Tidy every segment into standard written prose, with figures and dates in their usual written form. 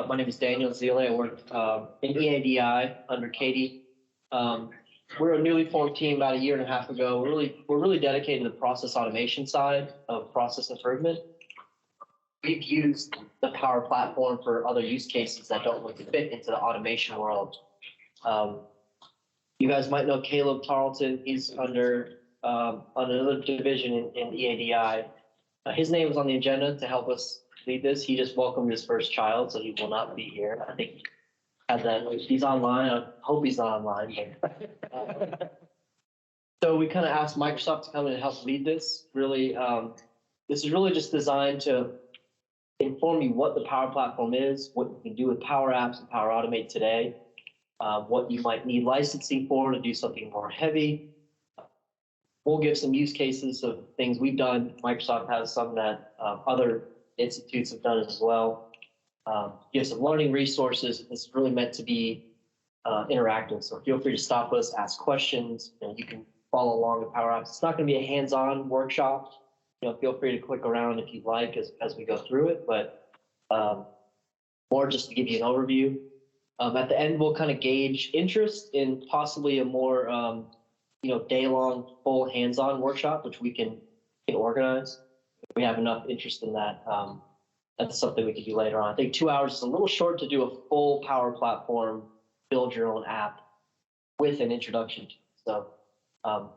My name is Daniel Zealy. I work in EADI under Katie. We're a newly formed team about a year and a half ago. We're really dedicated to the process automation side of process improvement. We've used the Power Platform for other use cases that don't really fit into the automation world. You guys might know Caleb Tarleton. He's under another division in EADI. His name was on the agenda to help us lead this. He just welcomed his first child, so he will not be here. I think he had that. He's online. I hope he's not online. So we kind of asked Microsoft to come in and help lead this. Really, this is really just designed to inform you what the Power Platform is, what you can do with Power Apps and Power Automate today, what you might need licensing for to do something more heavy. We'll give some use cases of things we've done. Microsoft has some that other institutes have done as well. Give some learning resources. It's really meant to be interactive. So feel free to stop us, ask questions. You can follow along with Power Apps. It's not going to be a hands-on workshop. Feel free to click around if you'd like as we go through it, but more just to give you an overview. At the end, we'll kind of gauge interest in possibly a more day-long full hands-on workshop, which we can organize. If we have enough interest in that, that's something we can do later on. I think 2 hours is a little short to do a full Power Platform, build your own app with an introduction. So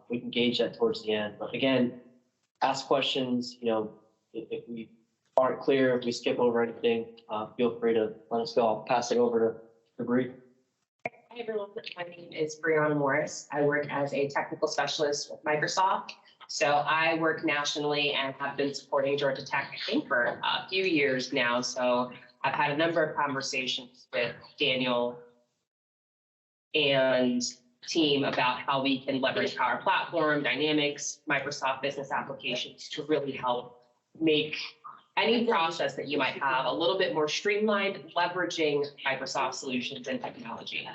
we can gauge that towards the end. But again, ask questions. If we aren't clear, if we skip over anything, feel free to let us go. I'll pass it over to Bree. Hi, everyone. My name is Brianna Morris. I work as a technical specialist with Microsoft. So I work nationally and have been supporting Georgia Tech, I think, for a few years now. So I've had a number of conversations with Daniel and team about how we can leverage Power Platform, Dynamics, Microsoft business applications to really help make any process that you might have a little bit more streamlined, leveraging Microsoft solutions and technology.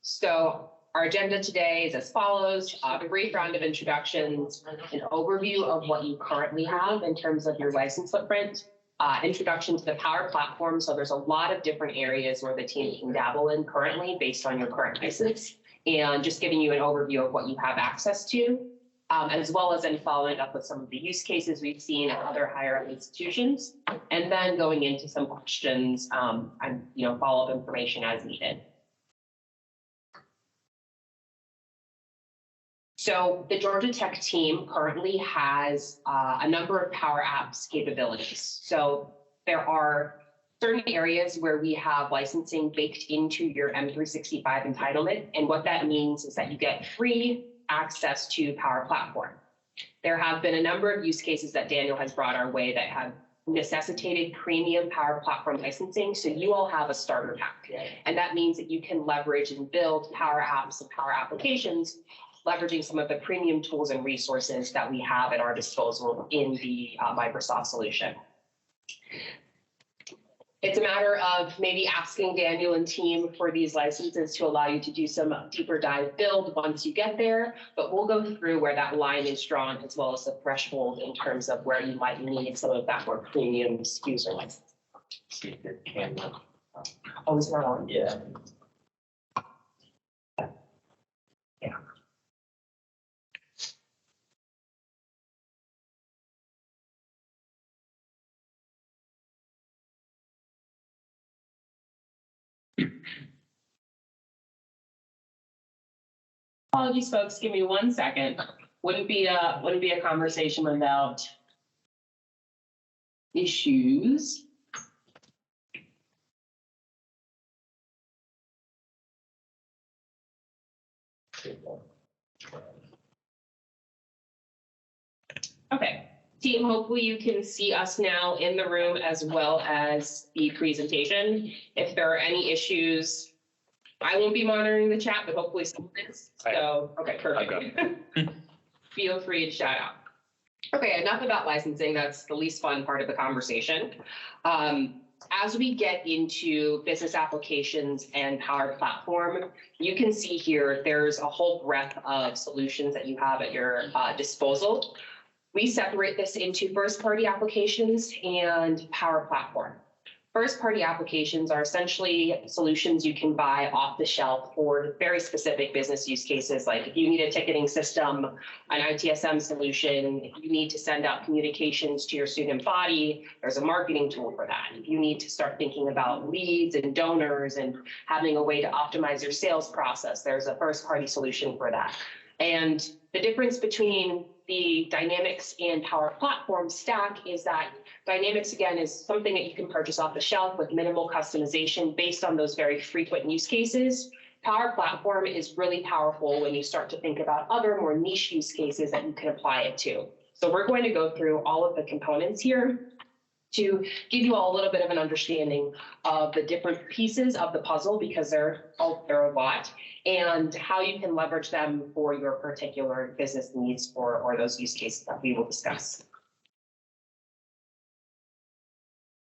So our agenda today is as follows: a brief round of introductions, an overview of what you currently have in terms of your license footprint, introduction to the Power Platform. So there's a lot of different areas where the team can dabble in currently based on your current license, and just giving you an overview of what you have access to, as well as then following up with some of the use cases we've seen at other higher ed institutions, and then going into some questions and follow-up information as needed. So the Georgia Tech team currently has a number of Power Apps capabilities. So there are certain areas where we have licensing baked into your M365 entitlement. And what that means is that you get free access to Power Platform. There have been a number of use cases that Daniel has brought our way that have necessitated premium Power Platform licensing. So you all have a starter pack. And that means that you can leverage and build Power Apps and Power Applications, leveraging some of the premium tools and resources that we have at our disposal in the Microsoft solution. It's a matter of maybe asking Daniel and team for these licenses to allow you to do some deeper dive build once you get there, but we'll go through where that line is drawn, as well as the threshold in terms of where you might need some of that more premium user license. See the camera. Oh, it's not on? Yeah. Yeah. Apologies, folks. Give me 1 second. Wouldn't be a conversation without issues. Okay, team. Hopefully you can see us now in the room as well as the presentation. If there are any issues, I won't be monitoring the chat, but hopefully someone is. So, okay, perfect. Feel free to shout out. Okay, enough about licensing. That's the least fun part of the conversation. As we get into business applications and Power Platform, you can see here there's a whole breadth of solutions that you have at your disposal. We separate this into first-party applications and Power Platform. First-party applications are essentially solutions you can buy off the shelf for very specific business use cases. Like if you need a ticketing system, an ITSM solution, if you need to send out communications to your student body, there's a marketing tool for that. If you need to start thinking about leads and donors and having a way to optimize your sales process, there's a first-party solution for that. And the difference between the Dynamics and Power Platform stack is that Dynamics, again, is something that you can purchase off the shelf with minimal customization based on those very frequent use cases. Power Platform is really powerful when you start to think about other more niche use cases that you can apply it to. So we're going to go through all of the components here to give you all a little bit of an understanding of the different pieces of the puzzle, because they're a lot, and how you can leverage them for your particular business needs or those use cases that we will discuss.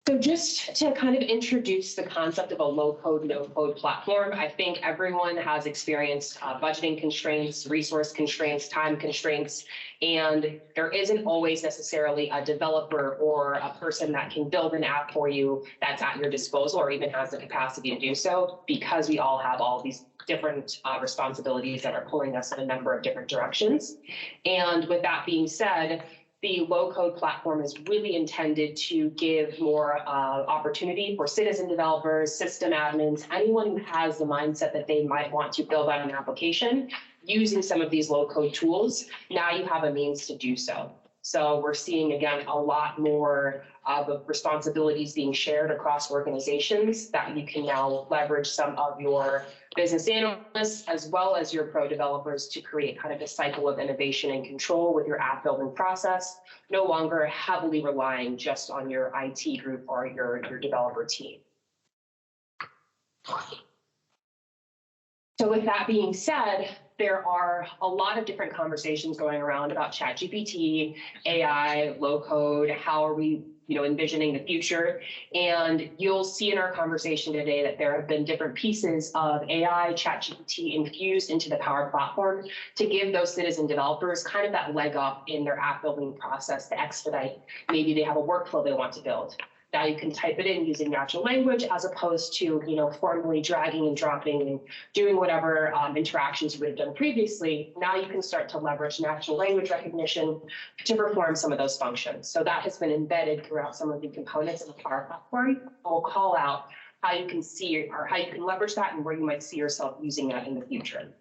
So just to kind of introduce the concept of a low-code, no-code platform, I think everyone has experienced budgeting constraints, resource constraints, time constraints, and there isn't always necessarily a developer or a person that can build an app for you that's at your disposal or even has the capacity to do so, because we all have all these different responsibilities that are pulling us in a number of different directions. And with that being said, the low-code platform is really intended to give more opportunity for citizen developers, system admins, anyone who has the mindset that they might want to build out an application using some of these low-code tools. Now you have a means to do so. So we're seeing, again, a lot more of responsibilities being shared across organizations that you can now leverage some of your business analysts as well as your pro developers to create kind of a cycle of innovation and control with your app building process, no longer heavily relying just on your IT group or your developer team. So with that being said, there are a lot of different conversations going around about ChatGPT, AI, low code, how are we envisioning the future. And you'll see in our conversation today that there have been different pieces of AI, ChatGPT infused into the Power Platform to give those citizen developers kind of that leg up in their app building process to expedite. Maybe they have a workflow they want to build. Now you can type it in using natural language as opposed to, formally dragging and dropping and doing whatever interactions you would have done previously. Now you can start to leverage natural language recognition to perform some of those functions. So that has been embedded throughout some of the components of the Power Platform. We'll call out how you can see or how you can leverage that and where you might see yourself using that in the future.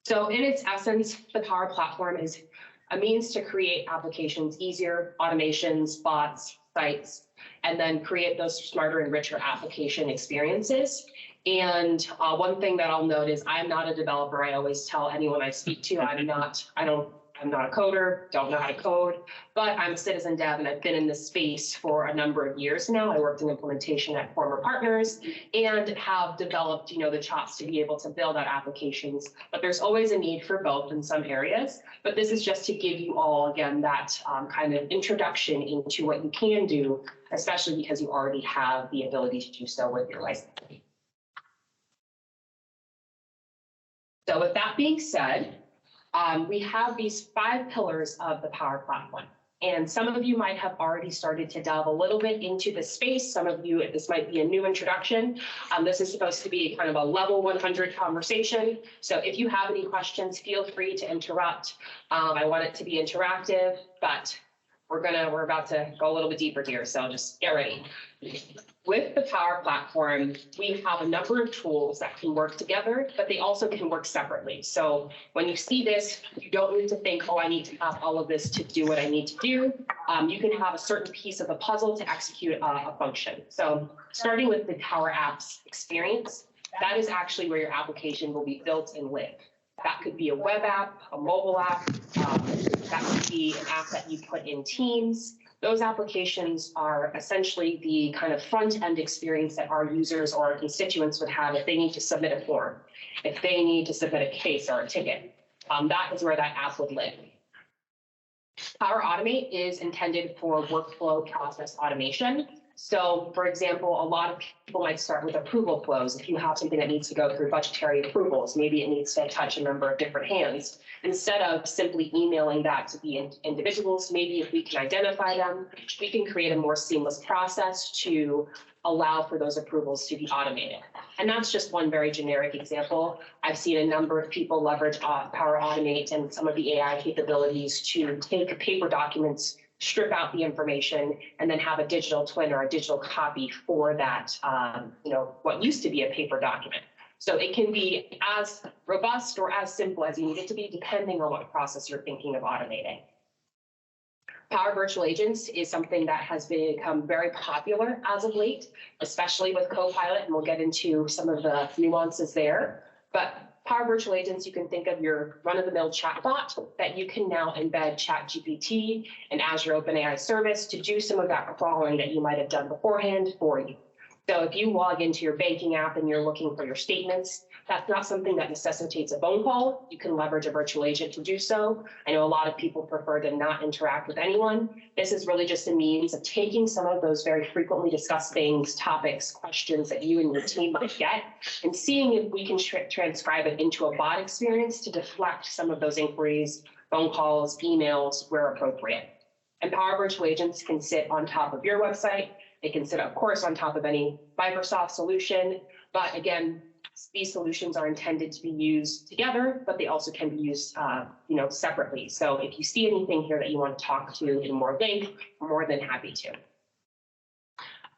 So in its essence, the Power Platform is a means to create applications easier, automations, bots, sites, and then create those smarter and richer application experiences. And one thing that I'll note is I'm not a developer. I always tell anyone I speak to, I'm not a coder, don't know how to code, but I'm a citizen dev and I've been in this space for a number of years now. I worked in implementation at former partners and have developed, the chops to be able to build out applications. But there's always a need for both in some areas. But this is just to give you all, again, that kind of introduction into what you can do, especially because you already have the ability to do so with your licensing. So with that being said, we have these 5 pillars of the Power Platform. And some of you might have already started to delve a little bit into the space. Some of you, this might be a new introduction. This is supposed to be kind of a level 100 conversation. So if you have any questions, feel free to interrupt. I want it to be interactive, but we're about to go a little bit deeper here. So just get ready. With the Power Platform, we have a number of tools that can work together, but they also can work separately. So when you see this, you don't need to think, oh, I need to have all of this to do what I need to do. You can have a certain piece of the puzzle to execute a function. So starting with the Power Apps experience, that is actually where your application will be built and live. That could be a web app, a mobile app, that could be an app that you put in Teams. Those applications are essentially the kind of front-end experience that our users or our constituents would have if they need to submit a form, if they need to submit a case or a ticket. That is where that app would live. Power Automate is intended for workflow process automation. So for example, a lot of people might start with approval flows. If you have something that needs to go through budgetary approvals, maybe it needs to touch a number of different hands. Instead of simply emailing that to the individuals, maybe if we can identify them, we can create a more seamless process to allow for those approvals to be automated. And that's just one very generic example. I've seen a number of people leverage Power Automate and some of the AI capabilities to take paper documents, strip out the information, and then have a digital twin or a digital copy for that, what used to be a paper document. So it can be as robust or as simple as you need it to be, depending on what process you're thinking of automating. Power Virtual Agents is something that has become very popular as of late, especially with Copilot, and we'll get into some of the nuances there. But Power Virtual Agents, you can think of your run-of-the-mill chatbot that you can now embed ChatGPT and Azure OpenAI service to do some of that crawling that you might have done beforehand for you. So if you log into your banking app and you're looking for your statements, that's not something that necessitates a phone call. You can leverage a virtual agent to do so. I know a lot of people prefer to not interact with anyone. This is really just a means of taking some of those very frequently discussed things, topics, questions that you and your team might get, and seeing if we can transcribe it into a bot experience to deflect some of those inquiries, phone calls, emails where appropriate. And Power Virtual Agents can sit on top of your website. They can sit, of course, on top of any Microsoft solution. But again, these solutions are intended to be used together, but they also can be used separately. So if you see anything here that you want to talk to in more length, I'm more than happy to.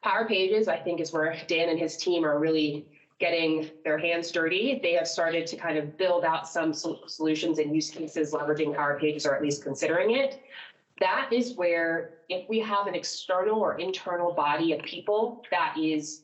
Power Pages, I think, is where Dan and his team are really getting their hands dirty. They have started to kind of build out some solutions and use cases leveraging Power Pages, or at least considering it. That is where, if we have an external or internal body of people that is,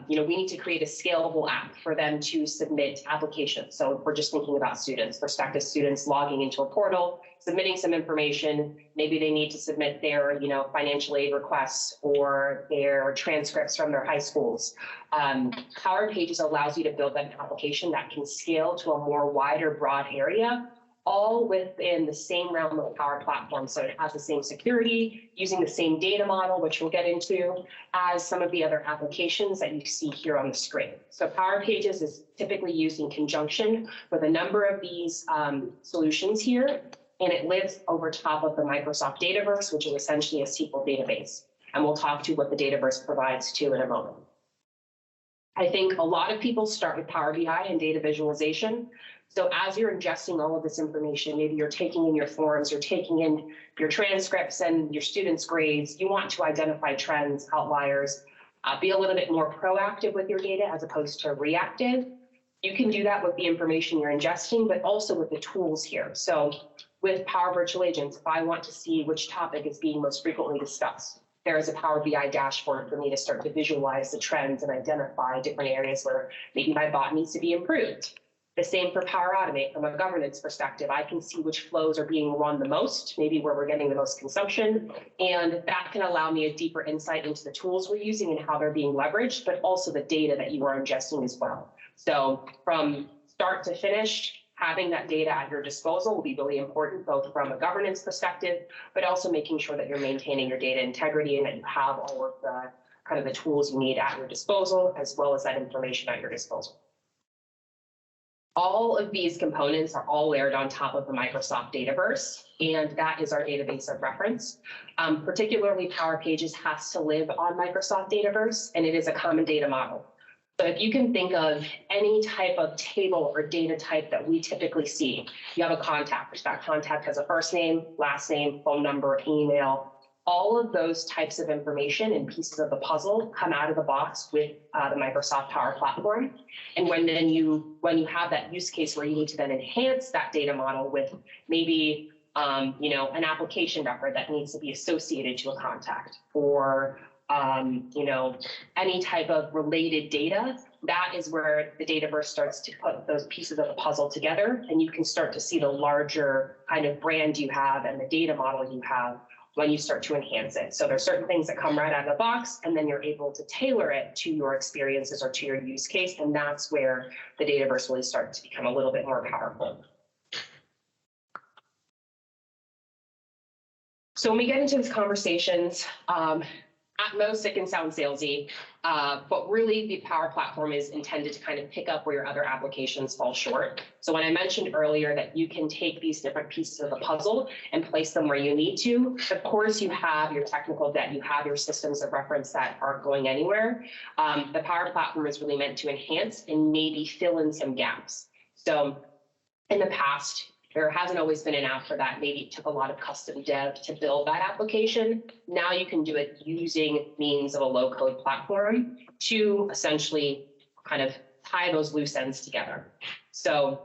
we need to create a scalable app for them to submit applications. So if we're just thinking about students, prospective students logging into a portal, submitting some information, maybe they need to submit their, financial aid requests or their transcripts from their high schools. Power Pages allows you to build an application that can scale to a more wider, broad area, all within the same realm of Power Platform. So it has the same security, using the same data model, which we'll get into, as some of the other applications that you see here on the screen. So Power Pages is typically used in conjunction with a number of these solutions here, and it lives over top of the Microsoft Dataverse, which is essentially a SQL database. And we'll talk to what the Dataverse provides too in a moment. I think a lot of people start with Power BI and data visualization. So as you're ingesting all of this information, maybe you're taking in your forms, you're taking in your transcripts and your students' grades, you want to identify trends, outliers, be a little bit more proactive with your data as opposed to reactive. You can do that with the information you're ingesting, but also with the tools here. So with Power Virtual Agents, if I want to see which topic is being most frequently discussed, there is a Power BI dashboard for me to start to visualize the trends and identify different areas where maybe my bot needs to be improved. The same for Power Automate. From a governance perspective, I can see which flows are being run the most, maybe where we're getting the most consumption, and that can allow me a deeper insight into the tools we're using and how they're being leveraged, but also the data that you are ingesting as well. So from start to finish, having that data at your disposal will be really important, both from a governance perspective, but also making sure that you're maintaining your data integrity and that you have all of the kind of the tools you need at your disposal, as well as that information at your disposal. All of these components are all layered on top of the Microsoft Dataverse, and that is our database of reference. Particularly, Power Pages has to live on Microsoft Dataverse, and it is a common data model. So if you can think of any type of table or data type that we typically see, you have a contact. That contact has a first name, last name, phone number, email. All of those types of information and pieces of the puzzle come out of the box with the Microsoft Power Platform. And when you have that use case where you need to then enhance that data model with maybe an application record that needs to be associated to a contact, or any type of related data, that is where the Dataverse starts to put those pieces of the puzzle together, and you can start to see the larger kind of brand you have and the data model you have when you start to enhance it. So there's certain things that come right out of the box, and then you're able to tailor it to your experiences or to your use case, and that's where the Dataverse really starts to become a little bit more powerful. So when we get into these conversations, At most, it can sound salesy, but really the Power Platform is intended to kind of pick up where your other applications fall short. So when I mentioned earlier that you can take these different pieces of the puzzle and place them where you need to, of course, you have your technical debt, you have your systems of reference that aren't going anywhere. The Power Platform is really meant to enhance and maybe fill in some gaps. So in the past, there hasn't always been an app for that. Maybe it took a lot of custom dev to build that application. Now you can do it using means of a low-code platform to essentially kind of tie those loose ends together. So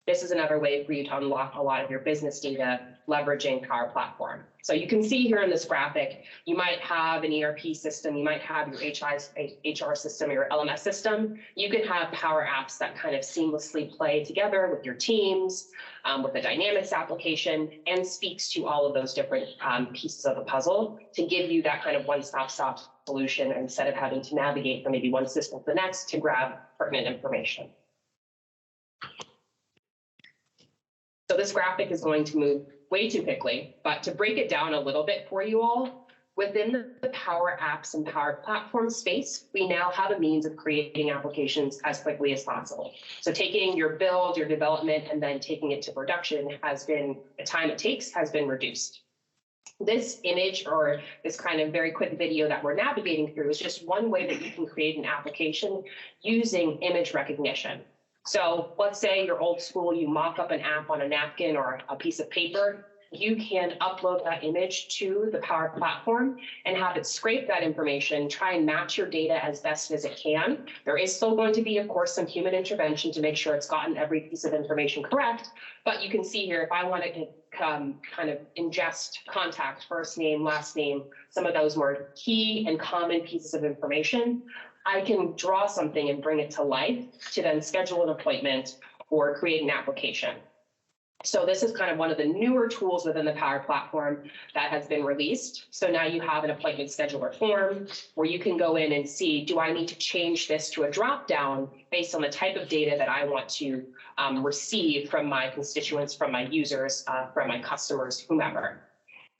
this is another way for you to unlock a lot of your business data leveraging Power Platform. So you can see here in this graphic, you might have an ERP system, you might have your HR system, or your LMS system. You can have Power Apps that kind of seamlessly play together with your teams, with the Dynamics application, and speaks to all of those different pieces of the puzzle to give you that kind of one-stop solution instead of having to navigate from maybe one system to the next to grab pertinent information. So this graphic is going to move way too quickly, but to break it down a little bit for you all, within the Power Apps and Power Platform space, we now have a means of creating applications as quickly as possible. So taking your build, your development, and then taking it to production has been, the time it takes has been reduced. This image or this kind of very quick video that we're navigating through is just one way that you can create an application using image recognition. So let's say you're old school, you mock up an app on a napkin or a piece of paper. You can upload that image to the Power Platform and have it scrape that information, try and match your data as best as it can. There is still going to be, of course, some human intervention to make sure it's gotten every piece of information correct. But you can see here, if I want to kind of ingest contact, first name, last name, some of those more key and common pieces of information, I can draw something and bring it to life to then schedule an appointment or create an application. So this is kind of one of the newer tools within the Power Platform that has been released. So now you have an appointment scheduler form where you can go in and see, do I need to change this to a drop down based on the type of data that I want to receive from my constituents, from my users, from my customers, whomever.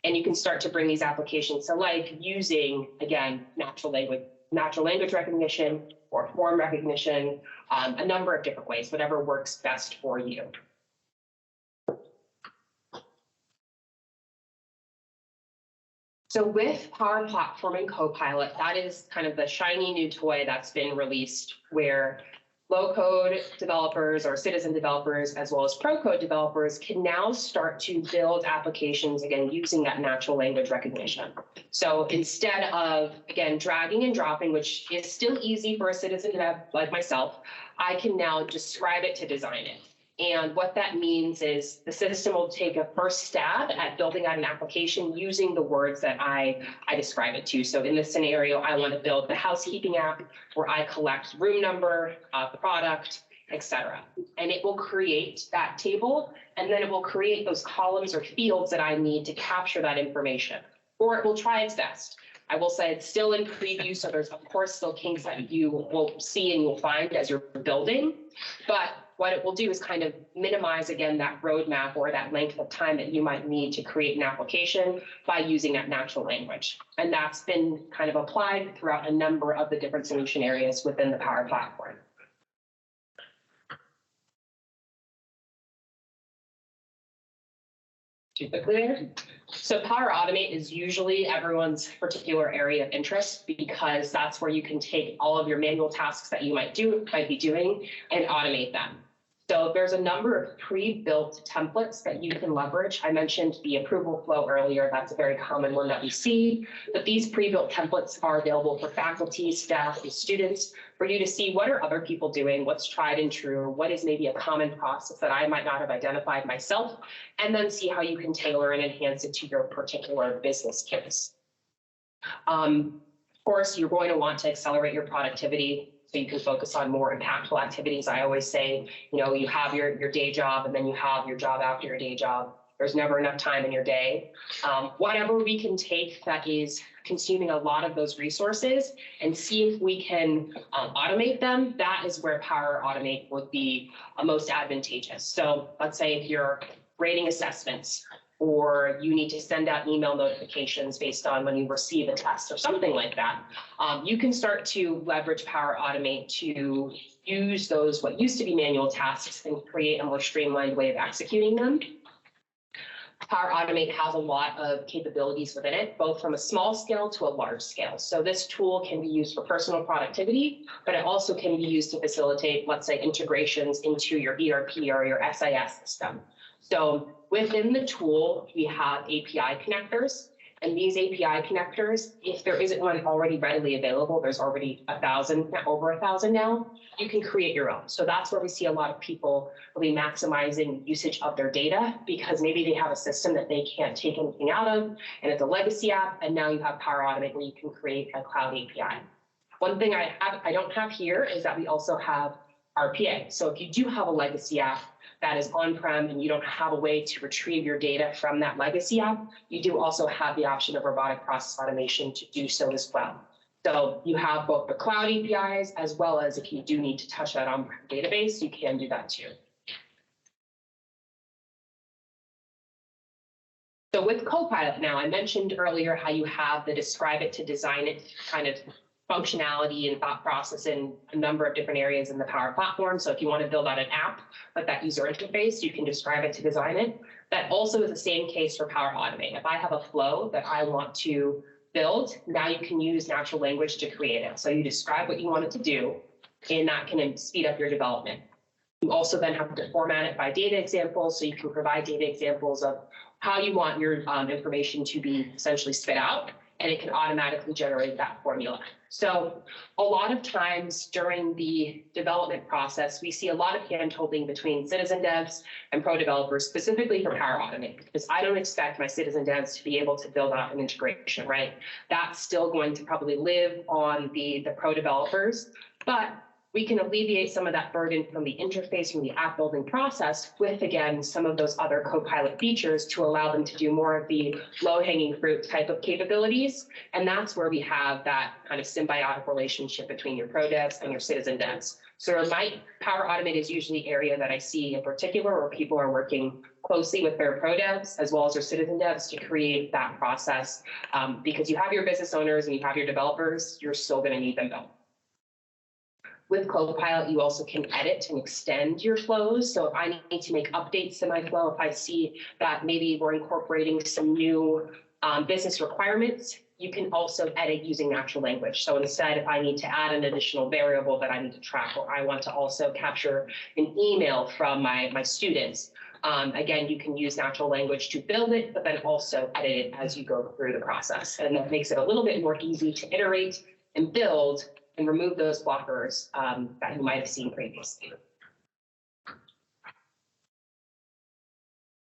And you can start to bring these applications to life using, again, natural language recognition or form recognition, a number of different ways, whatever works best for you. So with Power Platform and Copilot, that is kind of the shiny new toy that's been released where low-code developers or citizen developers, as well as pro-code developers, can now start to build applications, again, using that natural language recognition. So instead of, again, dragging and dropping, which is still easy for a citizen dev like myself, I can now describe it to design it. And what that means is the system will take a first stab at building out an application using the words that I describe it to. So in this scenario, I want to build the housekeeping app where I collect room number, product, etc. And it will create that table, and then it will create those columns or fields that I need to capture that information. Or it will try its best. I will say it's still in preview, so there's of course still kinks that you will see and you'll find as you're building. But what it will do is kind of minimize, again, that roadmap or that length of time that you might need to create an application by using that natural language. And that's been kind of applied throughout a number of the different solution areas within the Power Platform. Too quickly there. So Power Automate is usually everyone's particular area of interest because that's where you can take all of your manual tasks that you might be doing and automate them. So there's a number of pre-built templates that you can leverage. I mentioned the approval flow earlier. That's a very common one that we see. But these pre-built templates are available for faculty, staff, and students for you to see what are other people doing, what's tried and true, what is maybe a common process that I might not have identified myself, and then see how you can tailor and enhance it to your particular business case. Of course, you're going to want to accelerate your productivity so you can focus on more impactful activities. I always say, you have your day job and then you have your job after your day job. There's never enough time in your day. Whatever we can take that is consuming a lot of those resources and see if we can automate them, that is where Power Automate would be most advantageous. So let's say if you're grading assessments or you need to send out email notifications based on when you receive a test or something like that, you can start to leverage Power Automate to use those what used to be manual tasks and create a more streamlined way of executing them. Power Automate has a lot of capabilities within it, both from a small scale to a large scale. So this tool can be used for personal productivity, but it also can be used to facilitate, let's say, integrations into your ERP or your SIS system. So within the tool, we have API connectors. And these API connectors, if there isn't one already readily available, there's already over 1,000 now, you can create your own. So that's where we see a lot of people really maximizing usage of their data, because maybe they have a system that they can't take anything out of, and it's a legacy app, and now you have Power Automate where you can create a cloud API. One thing I don't have here is that we also have RPA. So if you do have a legacy app that is on-prem and you don't have a way to retrieve your data from that legacy app, you do also have the option of robotic process automation to do so as well. So you have both the cloud APIs, as well as if you do need to touch that on-prem database, you can do that too. So with Copilot now, I mentioned earlier how you have the describe it to design it kind of functionality and thought process in a number of different areas in the Power Platform. So if you want to build out an app with that user interface, you can describe it to design it. That also is the same case for Power Automate. If I have a flow that I want to build, now you can use natural language to create it. So you describe what you want it to do, and that can speed up your development. You also then have to format it by data examples, so you can provide data examples of how you want your information to be essentially spit out, and it can automatically generate that formula. So a lot of times during the development process, we see a lot of hand-holding between citizen devs and pro developers, specifically for Power Automate, because I don't expect my citizen devs to be able to build out an integration, right? That's still going to probably live on the pro developers, but we can alleviate some of that burden from the interface, from the app building process with, again, some of those other Copilot features to allow them to do more of the low-hanging fruit type of capabilities. And that's where we have that kind of symbiotic relationship between your pro devs and your citizen devs. So my Power Automate is usually the area that I see in particular where people are working closely with their pro devs as well as their citizen devs to create that process. Because you have your business owners and you have your developers, you're still going to need them built. With Copilot, you also can edit and extend your flows. So if I need to make updates to my flow, if I see that maybe we're incorporating some new business requirements, you can also edit using natural language. So instead, if I need to add an additional variable that I need to track, or I want to also capture an email from my students, again, you can use natural language to build it, but then also edit it as you go through the process. And that makes it a little bit more easy to iterate and build and remove those blockers that you might have seen previously.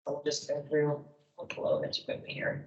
I'll just go through a little bit quickly here.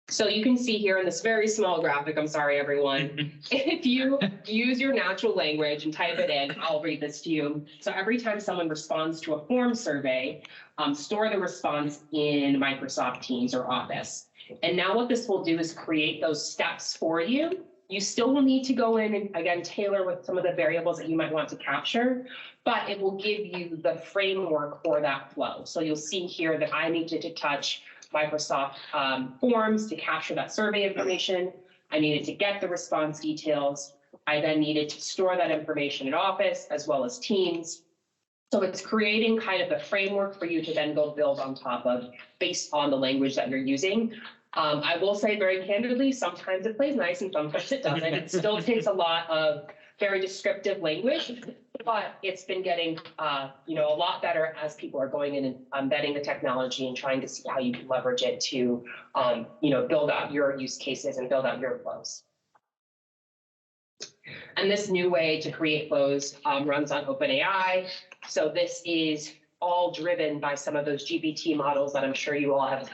So you can see here in this very small graphic, I'm sorry, everyone, if you use your natural language and type it in, I'll read this to you. So every time someone responds to a form survey, store the response in Microsoft Teams or Office. And now what this will do is create those steps for you. You still will need to go in and, again, tailor with some of the variables that you might want to capture, but it will give you the framework for that flow. So you'll see here that I needed to touch Microsoft Forms to capture that survey information. I needed to get the response details. I then needed to store that information in Office as well as Teams. So it's creating kind of the framework for you to then go build on top of based on the language that you're using. I will say very candidly, sometimes it plays nice and sometimes it doesn't. It still takes a lot of very descriptive language, but it's been getting a lot better as people are going in and embedding the technology and trying to see how you can leverage it to build out your use cases and build out your flows. And this new way to create flows runs on OpenAI. So this is all driven by some of those GPT models that I'm sure you all have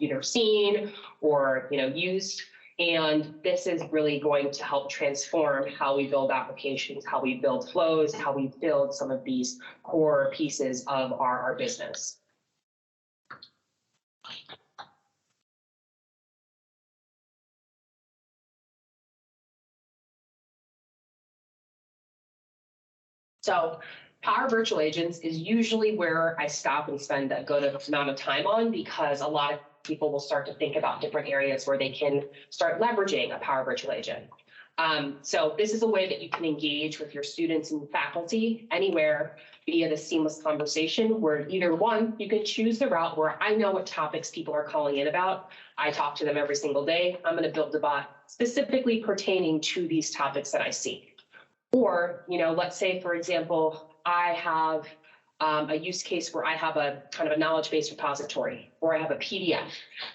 either seen or used. And this is really going to help transform how we build applications, how we build flows, how we build some of these core pieces of our business. So Power Virtual Agents is usually where I stop and spend a good amount of time on, because a lot of people will start to think about different areas where they can start leveraging a Power Virtual Agent. So this is a way that you can engage with your students and faculty anywhere via the seamless conversation, where either one, you can choose the route where I know what topics people are calling in about. I talk to them every single day. I'm going to build a bot specifically pertaining to these topics that I see. Or, let's say, for example, I have a use case where I have a kind of a knowledge-based repository, or I have a PDF,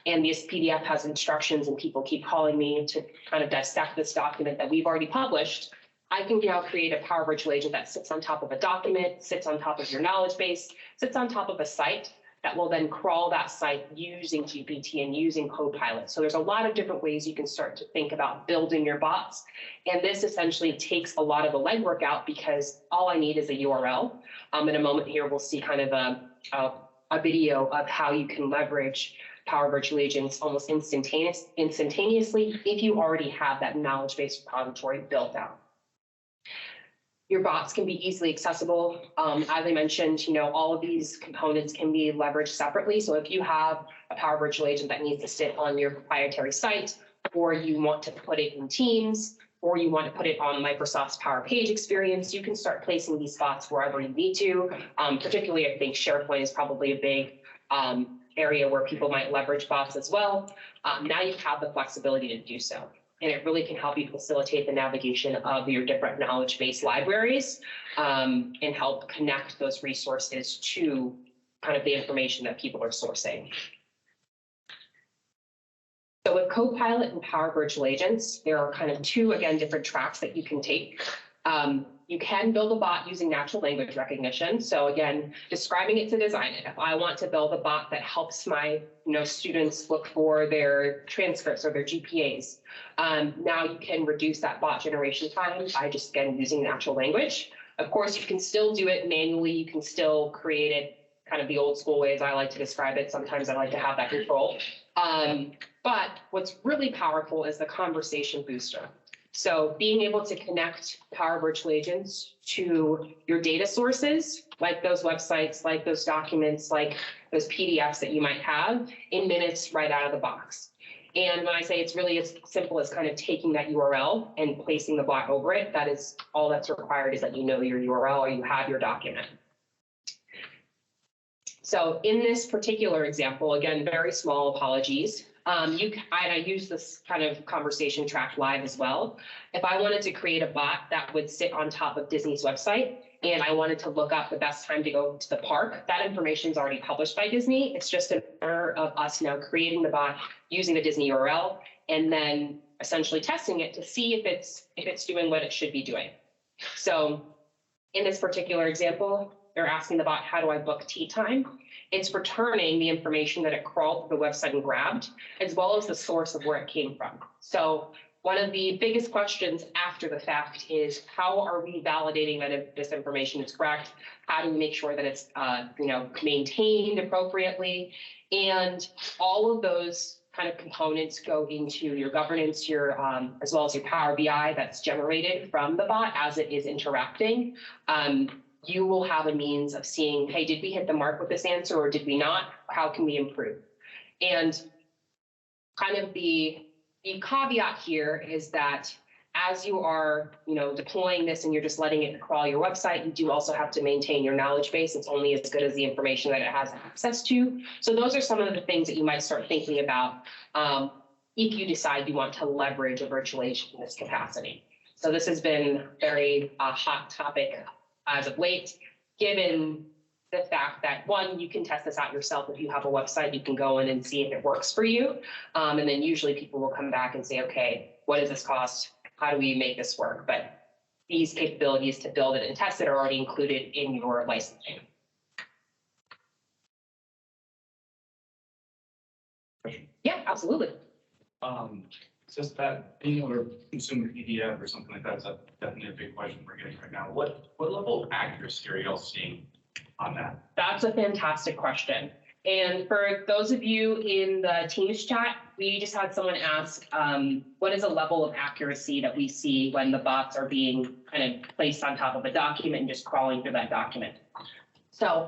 and this PDF has instructions and people keep calling me to kind of dissect this document that we've already published. I can now create a Power Virtual Agent that sits on top of a document, sits on top of your knowledge base, sits on top of a site that will then crawl that site using GPT and using Copilot. So there's a lot of different ways you can start to think about building your bots. And this essentially takes a lot of the legwork out, because all I need is a URL. In a moment here, we'll see kind of a video of how you can leverage Power Virtual Agents almost instantaneously if you already have that knowledge-based repository built out. Your bots can be easily accessible. As I mentioned, all of these components can be leveraged separately. So if you have a Power Virtual Agent that needs to sit on your proprietary site, or you want to put it in Teams, or you want to put it on Microsoft's Power Page experience, you can start placing these bots wherever you need to. Particularly, I think SharePoint is probably a big area where people might leverage bots as well. Now you have the flexibility to do so. And it really can help you facilitate the navigation of your different knowledge-based libraries, and help connect those resources to kind of the information that people are sourcing. So with Copilot and Power Virtual Agents, there are kind of two, again, different tracks that you can take. You can build a bot using natural language recognition. So again, describing it to design it. If I want to build a bot that helps my students look for their transcripts or their GPAs, now you can reduce that bot generation time by just, again, using natural language. Of course, you can still do it manually. You can still create it kind of the old school ways I like to describe it. Sometimes I like to have that control. But what's really powerful is the conversation booster. So being able to connect Power Virtual Agents to your data sources, like those websites, like those documents, like those PDFs that you might have, in minutes right out of the box. And when I say it's really as simple as kind of taking that URL and placing the bot over it, that is all that's required, is that you know your URL or you have your document. So in this particular example, again, very small, apologies. I use this kind of conversation track live as well. If I wanted to create a bot that would sit on top of Disney's website, and I wanted to look up the best time to go to the park, that information is already published by Disney. It's just a matter of us now creating the bot using the Disney URL, and then essentially testing it to see if it's doing what it should be doing. So in this particular example, they're asking the bot, how do I book tea time? It's returning the information that it crawled to the website and grabbed, as well as the source of where it came from. So one of the biggest questions after the fact is, how are we validating that this information is correct? How do we make sure that it's maintained appropriately? And all of those kind of components go into your governance, your as well as your Power BI that's generated from the bot as it is interacting. You will have a means of seeing, hey, did we hit the mark with this answer or did we not? How can we improve? And kind of the caveat here is that as you are, deploying this and you're just letting it crawl your website, you do also have to maintain your knowledge base. It's only as good as the information that it has access to. So those are some of the things that you might start thinking about if you decide you want to leverage a virtual agent in this capacity. So this has been very hot topic as of late, given the fact that, one, you can test this out yourself. If you have a website, you can go in and see if it works for you. And then usually people will come back and say, okay, what does this cost? How do we make this work? But these capabilities to build it and test it are already included in your licensing. Yeah, absolutely. Just that being able to consume a PDF or something like that is definitely a big question we're getting right now. What level of accuracy are y'all seeing on that? That's a fantastic question. And for those of you in the Teams chat, we just had someone ask, what is a level of accuracy that we see when the bots are being kind of placed on top of a document and just crawling through that document? So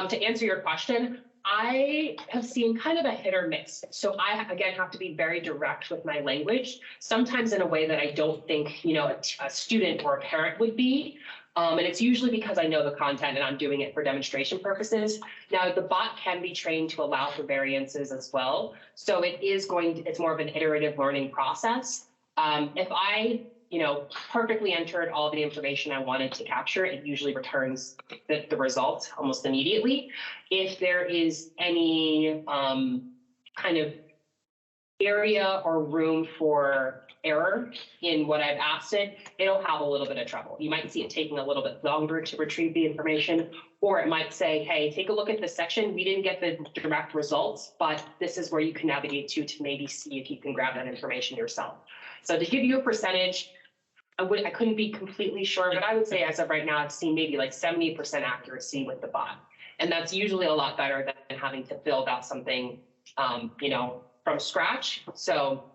to answer your question, I have seen kind of a hit or miss. So I, again, have to be very direct with my language, sometimes in a way that I don't think, a student or a parent would be. And it's usually because I know the content and I'm doing it for demonstration purposes. Now, the bot can be trained to allow for variances as well. So it's more of an iterative learning process. If I, perfectly entered all the information I wanted to capture, it usually returns the result almost immediately. If there is any kind of area or room for error in what I've asked it, it'll have a little bit of trouble. You might see it taking a little bit longer to retrieve the information, or it might say, hey, take a look at this section. We didn't get the direct results, but this is where you can navigate to maybe see if you can grab that information yourself. So to give you a percentage, I couldn't be completely sure, but I would say as of right now, I've seen maybe like 70% accuracy with the bot. And that's usually a lot better than having to build out something, from scratch. So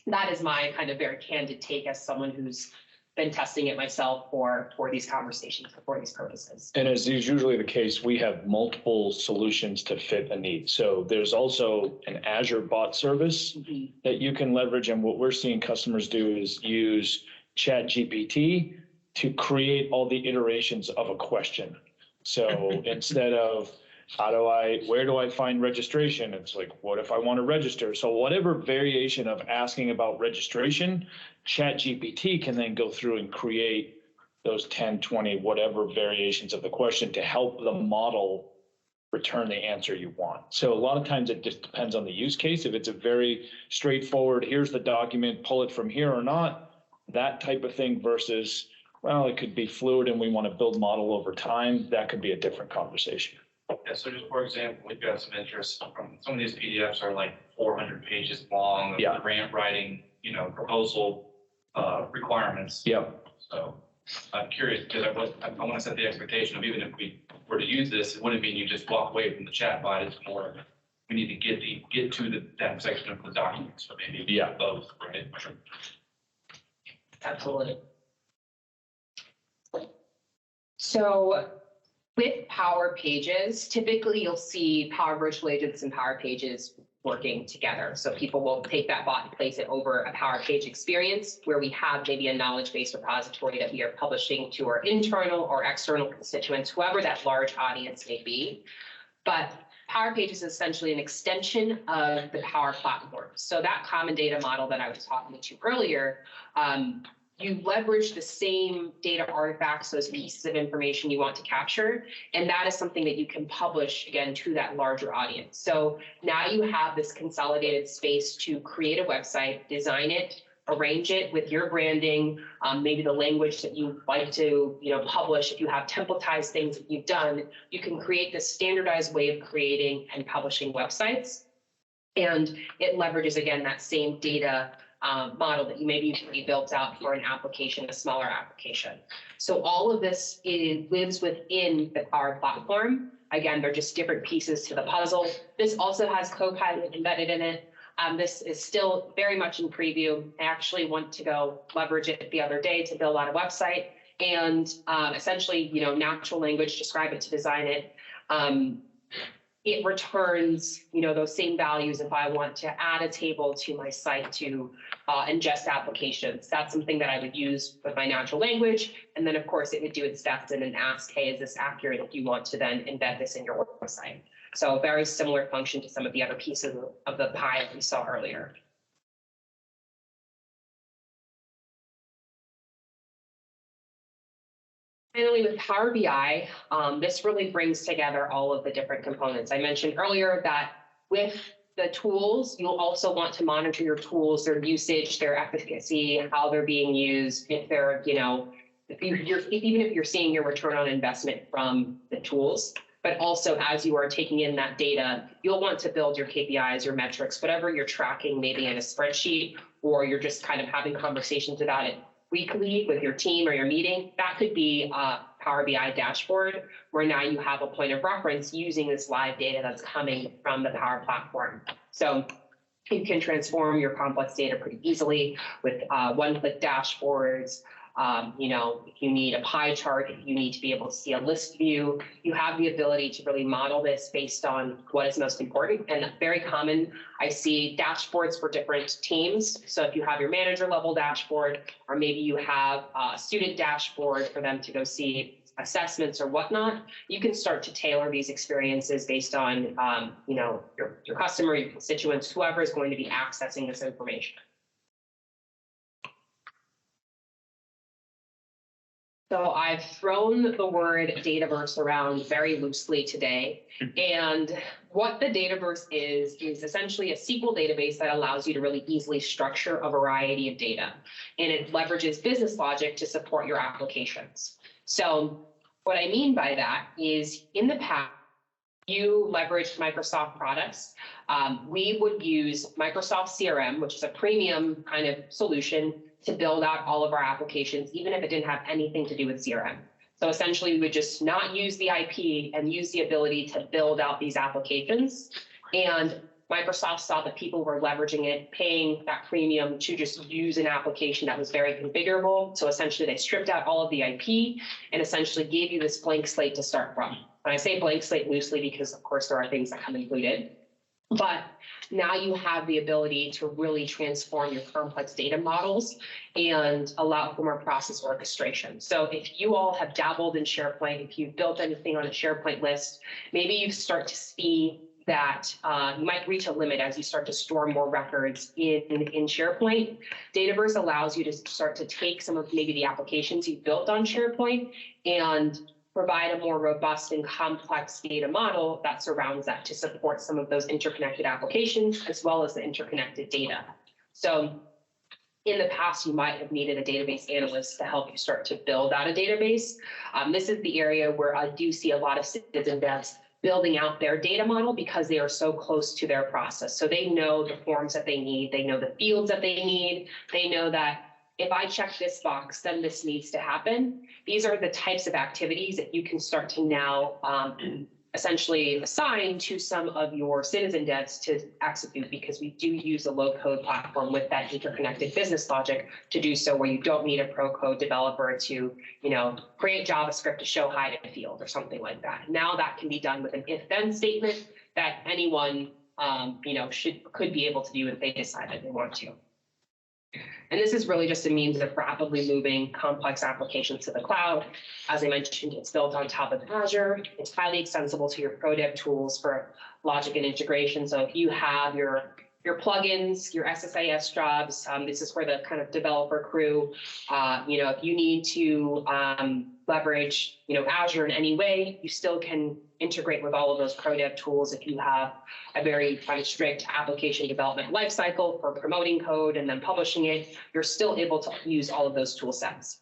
that is my kind of very candid take as someone who's been testing it myself for these conversations, for these purposes. And as is usually the case, we have multiple solutions to fit a need. So there's also an Azure bot service that you can leverage. And what we're seeing customers do is use ChatGPT to create all the iterations of a question. So instead of where do I find registration? It's like, what if I want to register? So whatever variation of asking about registration, ChatGPT can then go through and create those 10, 20, whatever variations of the question to help the model return the answer you want. So a lot of times it just depends on the use case. If it's a very straightforward, here's the document, pull it from here or not, that type of thing versus, well, it could be fluid and we want to build model over time. That could be a different conversation. Yeah, so just for example, we've got some interest from some of these PDFs are like 400 pages long. Yeah. Grant writing, proposal requirements. Yep. So I'm curious because I want to set the expectation of even if we were to use this, it wouldn't mean you just walk away from the chat bot. It's more we need to get to that section of the document. So maybe both, right? Absolutely. So with Power Pages, typically you'll see Power Virtual Agents and Power Pages working together. So people will take that bot and place it over a Power Page experience where we have maybe a knowledge-based repository that we are publishing to our internal or external constituents, whoever that large audience may be. But Power Pages is essentially an extension of the Power Platform. So that common data model that I was talking to earlier, you leverage the same data artifacts, those pieces of information you want to capture, and that is something that you can publish, again, to that larger audience. So now you have this consolidated space to create a website, design it, arrange it with your branding, maybe the language that you like to publish. If you have templatized things that you've done, you can create this standardized way of creating and publishing websites. And it leverages, again, that same data model that you maybe built out for an application, a smaller application. So all of this lives within the Power Platform. Again, they're just different pieces to the puzzle. This also has Copilot embedded in it. This is still very much in preview. I actually want to go leverage it the other day to build out a website and essentially, natural language, describe it to design it. It returns, those same values if I want to add a table to my site to ingest applications. That's something that I would use with my natural language. And then, of course, it would do its steps in and ask, hey, is this accurate if you want to then embed this in your website? So a very similar function to some of the other pieces of the pie that we saw earlier. Finally, with Power BI, this really brings together all of the different components. I mentioned earlier that with the tools, you'll also want to monitor your tools, their usage, their efficacy, how they're being used, if they're, even if you're seeing your return on investment from the tools. But also, as you are taking in that data, you'll want to build your KPIs, your metrics, whatever you're tracking, maybe in a spreadsheet, or you're just kind of having conversations about it weekly with your team or your meeting. That could be Power BI dashboard, where now you have a point of reference using this live data that's coming from the Power Platform. So you can transform your complex data pretty easily with one-click dashboards. If you need a pie chart, if you need to be able to see a list view, you have the ability to really model this based on what is most important. And very common, I see dashboards for different teams. So if you have your manager level dashboard, or maybe you have a student dashboard for them to go see assessments or whatnot, you can start to tailor these experiences based on, your customer, your constituents, whoever is going to be accessing this information. So I've thrown the word Dataverse around very loosely today. And what the Dataverse is essentially a SQL database that allows you to really easily structure a variety of data. And it leverages business logic to support your applications. So what I mean by that is in the past, you leveraged Microsoft products. We would use Microsoft CRM, which is a premium kind of solution to build out all of our applications, even if it didn't have anything to do with CRM. So essentially, we would just not use the IP and use the ability to build out these applications. And Microsoft saw that people were leveraging it, paying that premium to just use an application that was very configurable. So essentially, they stripped out all of the IP and essentially gave you this blank slate to start from. And I say blank slate loosely because, of course, there are things that come included. But now you have the ability to really transform your complex data models and allow for more process orchestration. So if you all have dabbled in SharePoint, if you've built anything on a SharePoint list, maybe you start to see that you might reach a limit as you start to store more records in SharePoint. Dataverse allows you to start to take some of maybe the applications you've built on SharePoint and provide a more robust and complex data model that surrounds that to support some of those interconnected applications as well as the interconnected data. So in the past, you might have needed a database analyst to help you start to build out a database. This is the area where I do see a lot of citizen devs building out their data model because they are so close to their process. So they know the forms that they need, they know the fields that they need, they know that if I check this box, then this needs to happen. These are the types of activities that you can start to now essentially assign to some of your citizen devs to execute, because we do use a low-code platform with that interconnected business logic to do so, where you don't need a pro-code developer to, create JavaScript to show hide a field or something like that. Now that can be done with an if-then statement that anyone, could be able to do if they decide that they want to. And this is really just a means of rapidly moving complex applications to the cloud. As I mentioned, it's built on top of Azure. It's highly extensible to your ProDev tools for logic and integration. So if you have your plugins, your SSIS jobs, this is for the kind of developer crew. If you need to leverage, Azure in any way, you still can integrate with all of those ProDev tools. If you have a very kind of strict application development lifecycle for promoting code and then publishing it, you're still able to use all of those tool sets.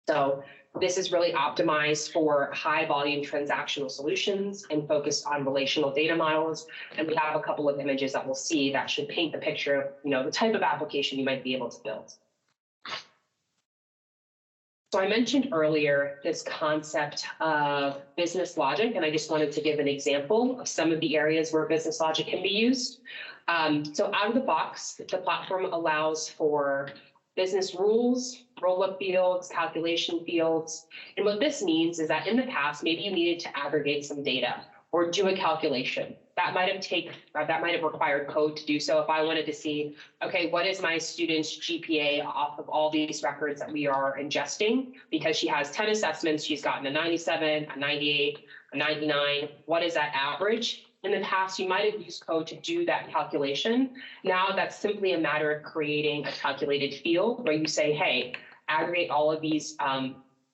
So this is really optimized for high volume transactional solutions and focused on relational data models. And we have a couple of images that we'll see that should paint the picture of, the type of application you might be able to build. So I mentioned earlier this concept of business logic, and I just wanted to give an example of some of the areas where business logic can be used. So out of the box, the platform allows for business rules, roll-up fields, calculation fields. And what this means is that in the past, maybe you needed to aggregate some data or do a calculation. That might have required code to do so. If I wanted to see, okay, what is my student's GPA off of all these records that we are ingesting? Because she has 10 assessments, she's gotten a 97, a 98, a 99. What is that average? In the past, you might have used code to do that calculation. Now that's simply a matter of creating a calculated field where you say, hey, aggregate all of these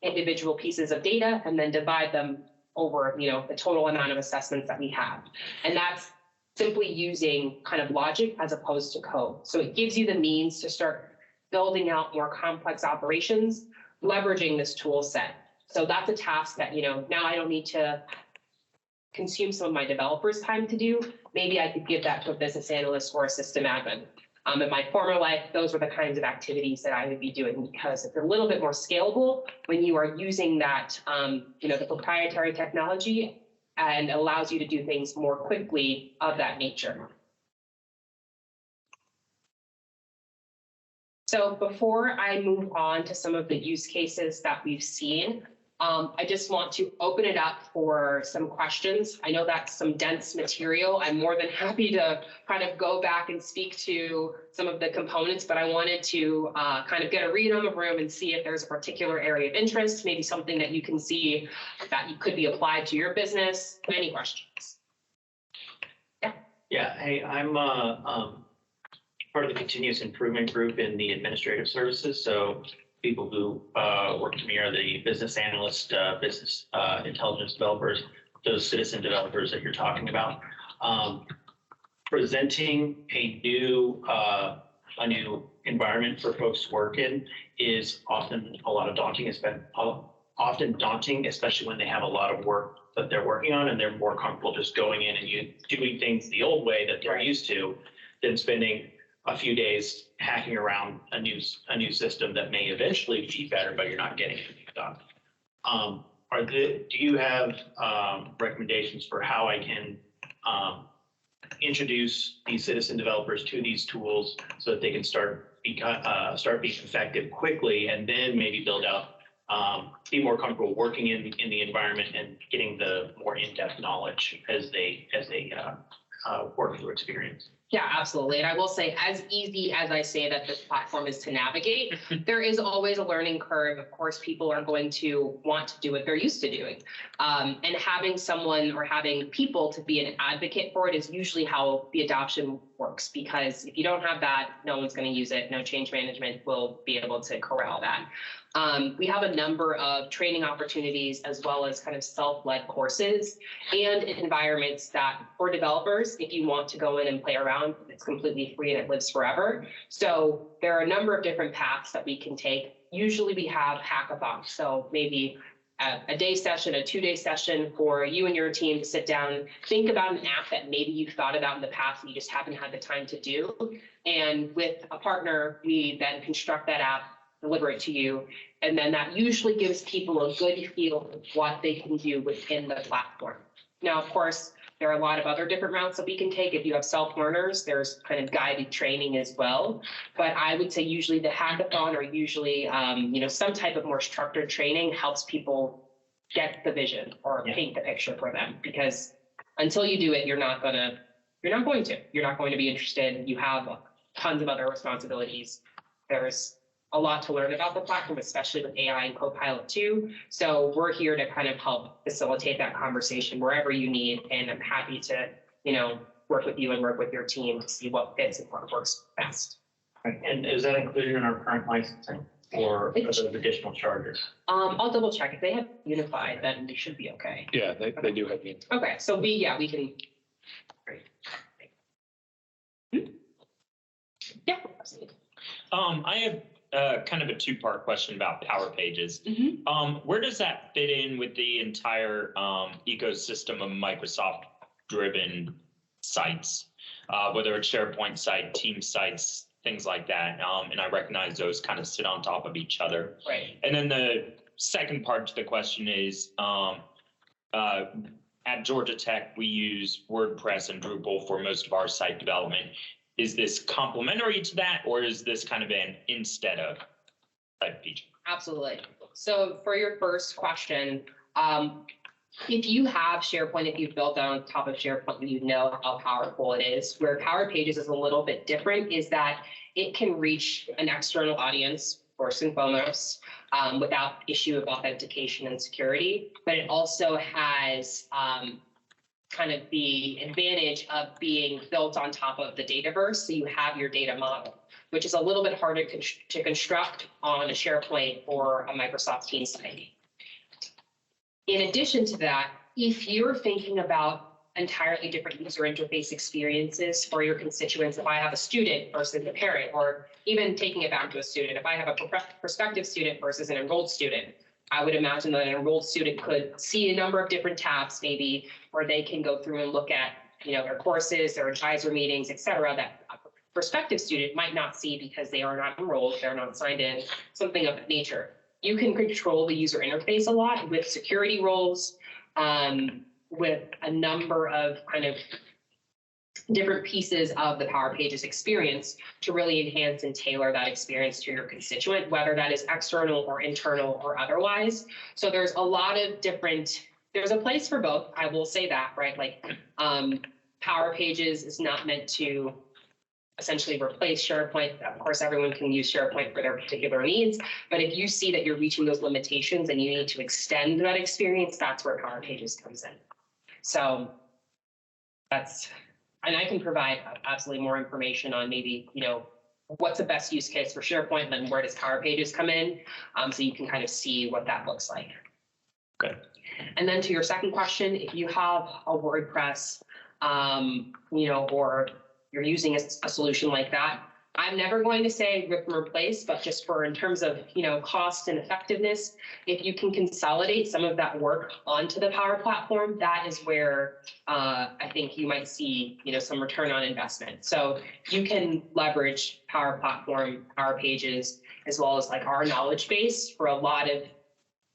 individual pieces of data and then divide them over, the total amount of assessments that we have. And that's simply using kind of logic as opposed to code. So it gives you the means to start building out more complex operations, leveraging this tool set. So that's a task that, now I don't need to consume some of my developers' time to do. Maybe I could give that to a business analyst or a system admin. In my former life, those were the kinds of activities that I would be doing because it's a little bit more scalable when you are using that, the proprietary technology and allows you to do things more quickly of that nature. So before I move on to some of the use cases that we've seen, I just want to open it up for some questions. I know that's some dense material. I'm more than happy to kind of go back and speak to some of the components, but I wanted to kind of get a read on the room and see if there's a particular area of interest, maybe something that you can see that you could be applied to your business. Any questions? Yeah, hey, I'm part of the continuous improvement group in the administrative services. So people who work to me are the business analysts, business intelligence developers, those citizen developers that you're talking about. Presenting a new environment for folks to work in is often a lot of daunting. It's been often daunting, especially when they have a lot of work that they're working on and they're more comfortable just going in and doing things the old way that they're used to than spending a few days hacking around a new system that may eventually be better, but you're not getting anything done. Do you have recommendations for how I can introduce these citizen developers to these tools so that they can start being effective quickly, and then maybe build out, be more comfortable working in the environment and getting the more in-depth knowledge as they work through experience? Yeah, absolutely. And I will say, as easy as I say that this platform is to navigate, there is always a learning curve. Of course, people are going to want to do what they're used to doing. And having someone or having people to be an advocate for it is usually how the adoption works, because if you don't have that, no one's going to use it. No change management will be able to corral that. We have a number of training opportunities as well as kind of self-led courses and environments that for developers, if you want to go in and play around, it's completely free and it lives forever. So there are a number of different paths that we can take. Usually we have hackathons. So maybe a day session, a 2-day session for you and your team to sit down, think about an app that maybe you've thought about in the past and you just haven't had the time to do. And with a partner, we then construct that app, deliver it to you. And then that usually gives people a good feel of what they can do within the platform. Now, of course, there are a lot of other different routes that we can take. If you have self-learners, there's kind of guided training as well. But I would say usually the hackathon or usually, some type of more structured training helps people get the vision or paint the picture for them. Because until you do it, you're not going to be interested. You have tons of other responsibilities. There's a lot to learn about the platform, especially with AI and Copilot too. So we're here to kind of help facilitate that conversation wherever you need. And I'm happy to, work with you and work with your team to see what fits and what works best. And is that included in our current licensing or are those additional charges? I'll double check. If they have unified, then we should be okay. Yeah, they do have the. Okay, so we can. Great. Yeah, absolutely. I have kind of a two-part question about Power Pages. Where does that fit in with the entire ecosystem of Microsoft-driven sites, whether it's SharePoint site, team sites, things like that? And I recognize those kind of sit on top of each other. Right. And then the second part to the question is, at Georgia Tech, we use WordPress and Drupal for most of our site development. Is this complementary to that, or is this kind of an instead of type feature? Absolutely. So for your first question, if you have SharePoint, if you've built that on top of SharePoint, you know how powerful it is. Where Power Pages is a little bit different is that it can reach an external audience, first and foremost, without issue of authentication and security. But it also has kind of the advantage of being built on top of the Dataverse. So you have your data model, which is a little bit harder to construct on a SharePoint or a Microsoft Teams site. In addition to that, if you're thinking about entirely different user interface experiences for your constituents, if I have a student versus a parent, or even taking it back to a student, if I have a prospective student versus an enrolled student, I would imagine that an enrolled student could see a number of different tabs, maybe, where they can go through and look at, their courses, their advisor meetings, et cetera, that prospective student might not see because they are not enrolled, they're not signed in, something of that nature. You can control the user interface a lot with security roles, with a number of kind of different pieces of the Power Pages experience to really enhance and tailor that experience to your constituent, whether that is external or internal or otherwise. So there's a lot of different, there's a place for both. I will say that, right? Like Power Pages is not meant to essentially replace SharePoint. Of course, everyone can use SharePoint for their particular needs, but if you see that you're reaching those limitations and you need to extend that experience, that's where Power Pages comes in. So that's, and I can provide absolutely more information on maybe, you know, what's the best use case for SharePoint, and then where does Power Pages come in? So you can kind of see what that looks like. Okay. And then to your second question, if you have a WordPress, you know, or you're using a solution like that, I'm never going to say rip and replace, but just for in terms of, you know, cost and effectiveness, if you can consolidate some of that work onto the Power Platform, that is where I think you might see, you know, some return on investment. So you can leverage Power Platform, Power Pages, as well as like our knowledge base for a lot of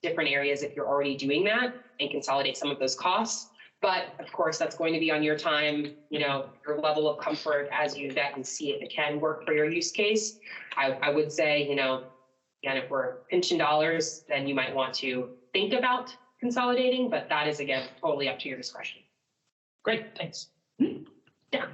different areas if you're already doing that, and consolidate some of those costs. But of course, that's going to be on your time, you know, your level of comfort as you vet and see if it can work for your use case. I would say, you know, again, if we're pinching dollars, then you might want to think about consolidating, but that is, again, totally up to your discretion. Great, thanks. Yeah.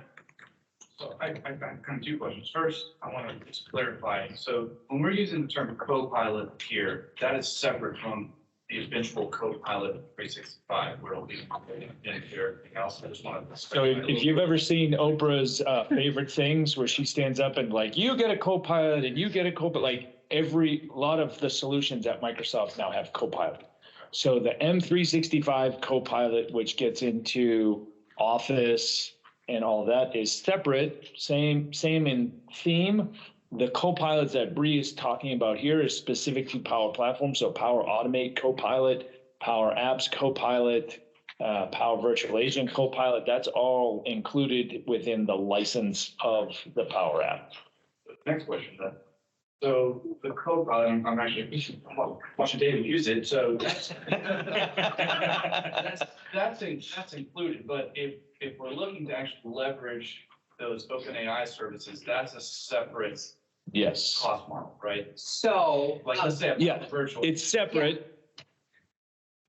So I've got kind of two questions. First, I want to just clarify. So when we're using the term co-pilot here, that is separate from the eventual co-pilot 365, where it'll be in here, everything else. I just want to. So if you've ever seen Oprah's favorite things where she stands up and like, you get a co-pilot and you get a co-pilot, like a lot of the solutions at Microsoft now have co-pilot. So the M365 co-pilot, which gets into Office and all that, is separate, same in theme. The co-pilots that Bree is talking about here is specific to Power Platform. So Power Automate Copilot, Power Apps Copilot, Power Virtual Agent Copilot, that's all included within the license of the Power App. Next question then. So the Copilot, I'm actually watching David use it, so that's included. But if we're looking to actually leverage those OpenAI services, that's a separate Yes. cost model, right? So Like let's say Yeah. virtual. It's separate.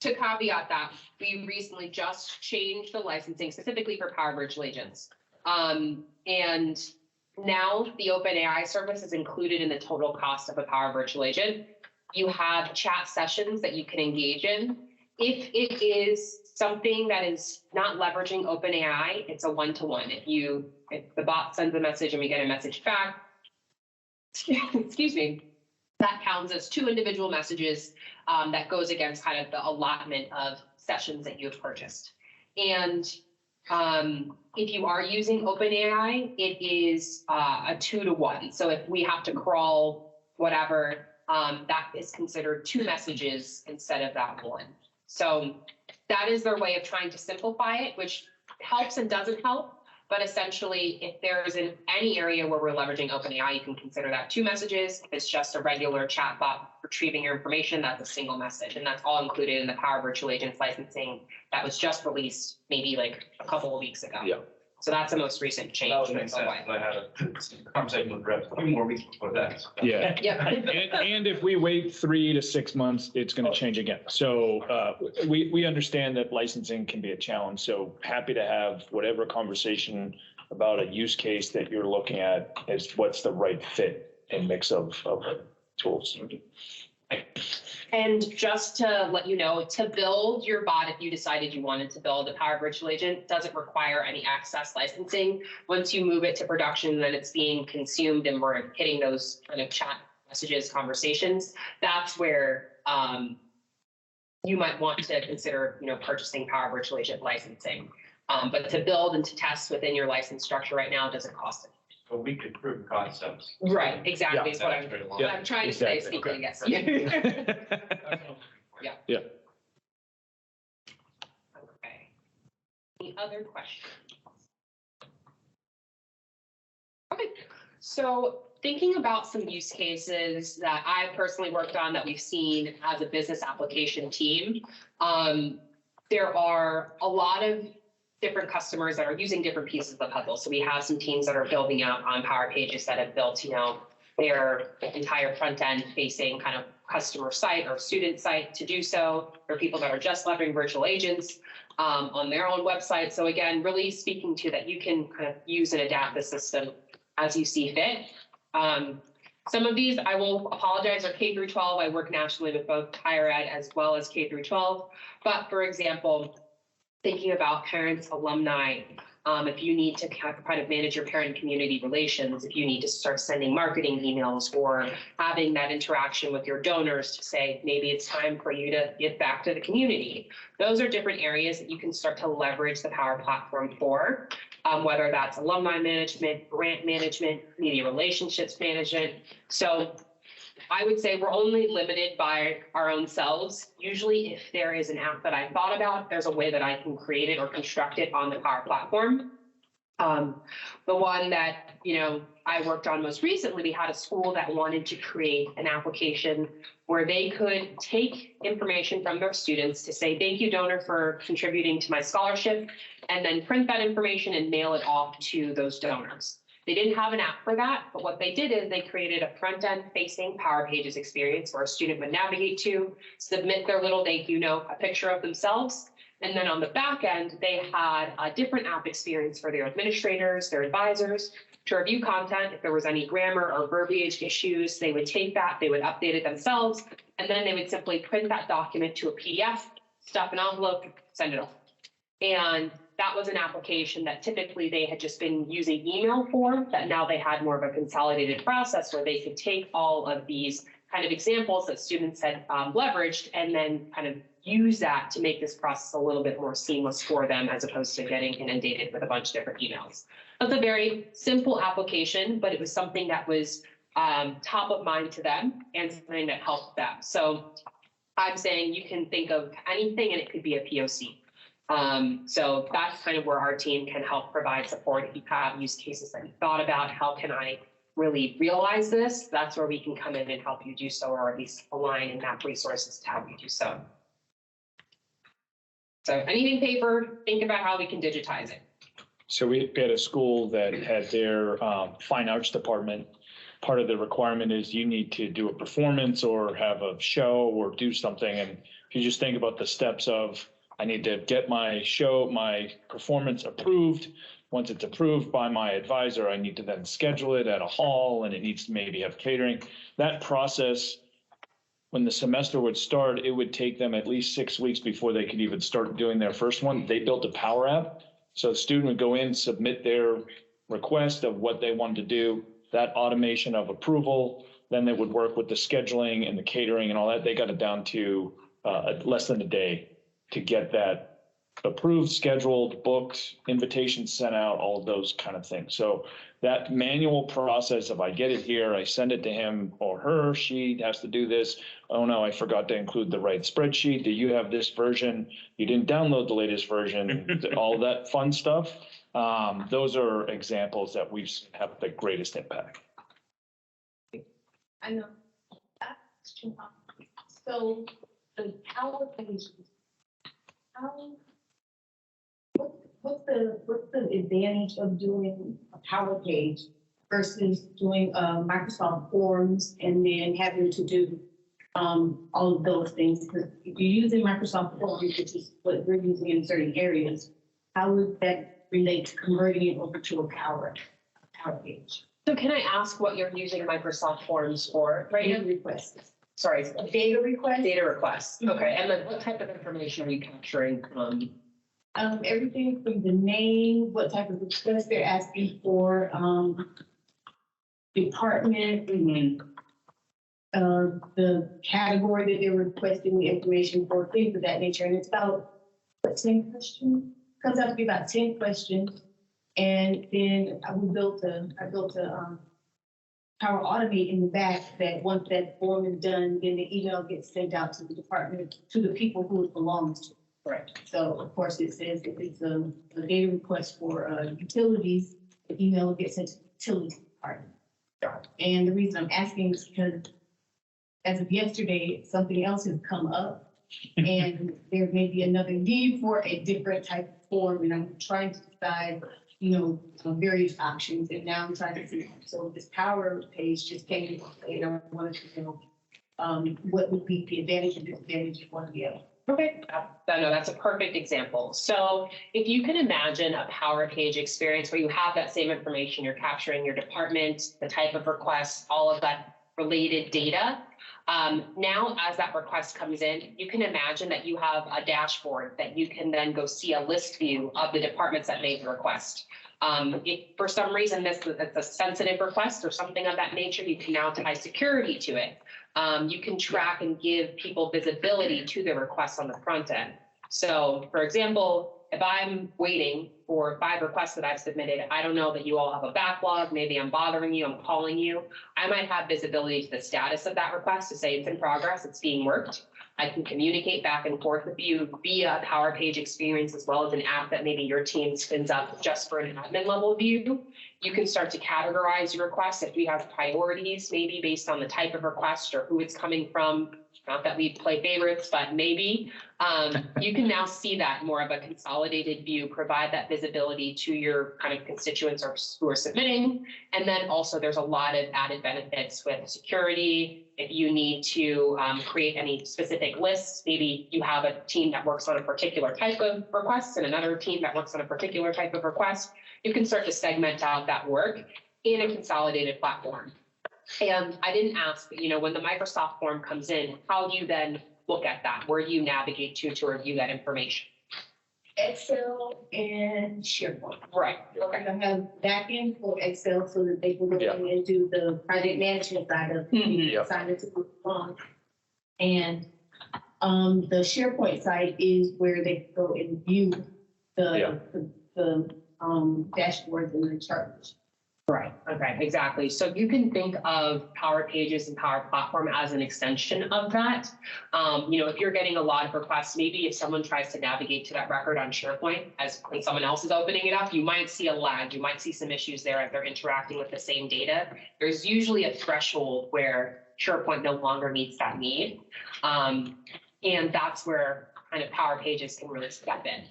to caveat that, we recently just changed the licensing specifically for Power Virtual Agents. And now the OpenAI service is included in the total cost of a Power Virtual Agent. You have chat sessions that you can engage in. If it is something that is not leveraging OpenAI, it's a one-to-one. If the bot sends a message and we get a message back, excuse me, that counts as 2 individual messages that goes against kind of the allotment of sessions that you've purchased. And if you are using OpenAI, it is a 2-to-1. So if we have to crawl whatever, that is considered 2 messages instead of that 1. So that is their way of trying to simplify it, which helps and doesn't help. But essentially, if there's in any area where we're leveraging OpenAI, you can consider that 2 messages. If it's just a regular chatbot retrieving your information, that's a single message. And that's all included in the Power Virtual Agents licensing that was just released maybe like a couple of weeks ago. Yeah. So that's the most recent change. That would make sense. I had a conversation with Brett a few more weeks before that. Yeah. Yeah. And if we wait 3 to 6 months, it's going to change again. So we understand that licensing can be a challenge. So happy to have whatever conversation about a use case that you're looking at is what's the right fit and mix of tools. And just to let you know, to build your bot, if you decided you wanted to build a Power Virtual Agent, doesn't require any access licensing. Once you move it to production, then it's being consumed and we're hitting those kind of chat messages, conversations. That's where you might want to consider, purchasing Power Virtual Agent licensing. But to build and to test within your license structure right now doesn't cost it. So we could prove concepts. Right, exactly. Yeah. Is what I'm trying to say, speaking against you. Yeah. Yeah. Okay. Any other questions? So thinking about some use cases that I personally worked on that we've seen as a business application team, there are a lot of different customers that are using different pieces of the puzzle. So we have some teams that are building out on Power Pages that have built, their entire front end facing kind of customer site or student site to do so. There are people that are just leveraging virtual agents on their own website. So again, really speaking to that you can kind of use and adapt the system as you see fit. Some of these, I will apologize, are K through 12. I work nationally with both higher ed as well as K through 12. But for example, thinking about parents, alumni, if you need to kind of manage your parent community relations, if you need to start sending marketing emails or having that interaction with your donors to say, maybe it's time for you to give back to the community. Those are different areas that you can start to leverage the Power Platform for, whether that's alumni management, grant management, media relationships management. So I would say we're only limited by our own selves. Usually if there is an app that I thought about, there's a way that I can create it or construct it on the Power Platform. The one that, I worked on most recently, we had a school that wanted to create an application where they could take information from their students to say, thank you, donor, for contributing to my scholarship, and then print that information and mail it off to those donors. They didn't have an app for that, but what they did is they created a front-end facing Power Pages experience where a student would navigate to, submit their little thank you note, a picture of themselves, and then on the back end, they had a different app experience for their administrators, their advisors, to review content. If there was any grammar or verbiage issues, they would take that, they would update it themselves, and then they would simply print that document to a PDF, stuff an envelope, send it off. And that was an application that typically they had just been using email for, that now they had more of a consolidated process where they could take all of these kind of examples that students had leveraged and then kind of use that to make this process a little bit more seamless for them as opposed to getting inundated with a bunch of different emails. That's a very simple application, but it was something that was top of mind to them and something that helped them. So I'm saying you can think of anything and it could be a POC. So that's kind of where our team can help provide support. If you have use cases that you thought about, how can I really realize this? That's where we can come in and help you do so, or at least align and map resources to help you do so. So anything paper, think about how we can digitize it. So we had a school that had their fine arts department. Part of the requirement is you need to do a performance or have a show or do something. And if you just think about the steps of, I need to get my performance approved. Once it's approved by my advisor, I need to then schedule it at a hall and it needs to maybe have catering. That process, when the semester would start, it would take them at least 6 weeks before they could even start doing their first one. They built a Power App. So the student would go in, submit their request of what they wanted to do, that automation of approval, then they would work with the scheduling and the catering and all that. They got it down to less than a day to get that approved, scheduled, booked, invitations sent out, all of those kind of things. So that manual process of I get it here, I send it to him or her, she has to do this. Oh no, I forgot to include the right spreadsheet. Do you have this version? You didn't download the latest version, all that fun stuff. Those are examples that we've seen have the greatest impact. I know. So the Power Pages, what's the advantage of doing a Power Page versus doing Microsoft Forms and then having to do all of those things? Because if you're using Microsoft Forms, which is what we're using in certain areas, how would that relate to converting it over to a Power Page? So can I ask what you're using Microsoft Forms for right now? Data requests. Sorry, Data requests? data requests. Okay, and then what type of information are you capturing? Everything from the name, what type of request they're asking for, department, the category that they're requesting the information for, things of that nature. And it's about, 10 questions? Comes out to be about 10 questions. And then I built a Power Automate in the back that once that form is done, then the email gets sent out to the department, to the people who it belongs to. Correct. So of course it says if it's a data request for utilities, the email will get sent to the utility department. And the reason I'm asking is because as of yesterday, something else has come up and there may be another need for a different type of form, and I'm trying to decide, various options, and now I'm trying to see, so this power page just came, and I wanted to know, what would be the advantage and disadvantage of one of the other. Okay, no, that's a perfect example. So if you can imagine a Power Page experience where you have that same information, you're capturing your department, the type of request, all of that related data. Now, as that request comes in, you can imagine that you have a dashboard that you can then go see a list view of the departments that made the request. If for some reason it's a sensitive request or something of that nature, you can now tie security to it. You can track and give people visibility to the requests on the front end. So, for example, if I'm waiting for 5 requests that I've submitted, I don't know that you all have a backlog, maybe I'm bothering you, I'm calling you. I might have visibility to the status of that request to say it's in progress, it's being worked. I can communicate back and forth with you via Power Page experience, as well as an app that maybe your team spins up just for an admin level view. You can start to categorize your requests if we have priorities, maybe based on the type of request or who it's coming from. Not that we play favorites, but maybe. You can now see that more of a consolidated view, provide that visibility to your kind of constituents or who are submitting. And then also there's a lot of added benefits with security. If you need to create any specific lists, maybe you have a team that works on a particular type of request and another team that works on a particular type of request, you can start to segment out that work in a consolidated platform. And I didn't ask, but when the Microsoft form comes in, how do you then look at that? Where do you navigate to review that information? Excel and SharePoint. Right. Okay. I have backend for Excel so that they can go in and do the project management side of it, sign it to the phone. And the SharePoint side is where they go and view the dashboards and the charts. Right. Okay, exactly. So you can think of Power Pages and Power Platform as an extension of that. If you're getting a lot of requests, maybe if someone tries to navigate to that record on SharePoint as when someone else is opening it up, you might see a lag. You might see some issues there if they're interacting with the same data. There's usually a threshold where SharePoint no longer meets that need. And that's where kind of Power Pages can really step in.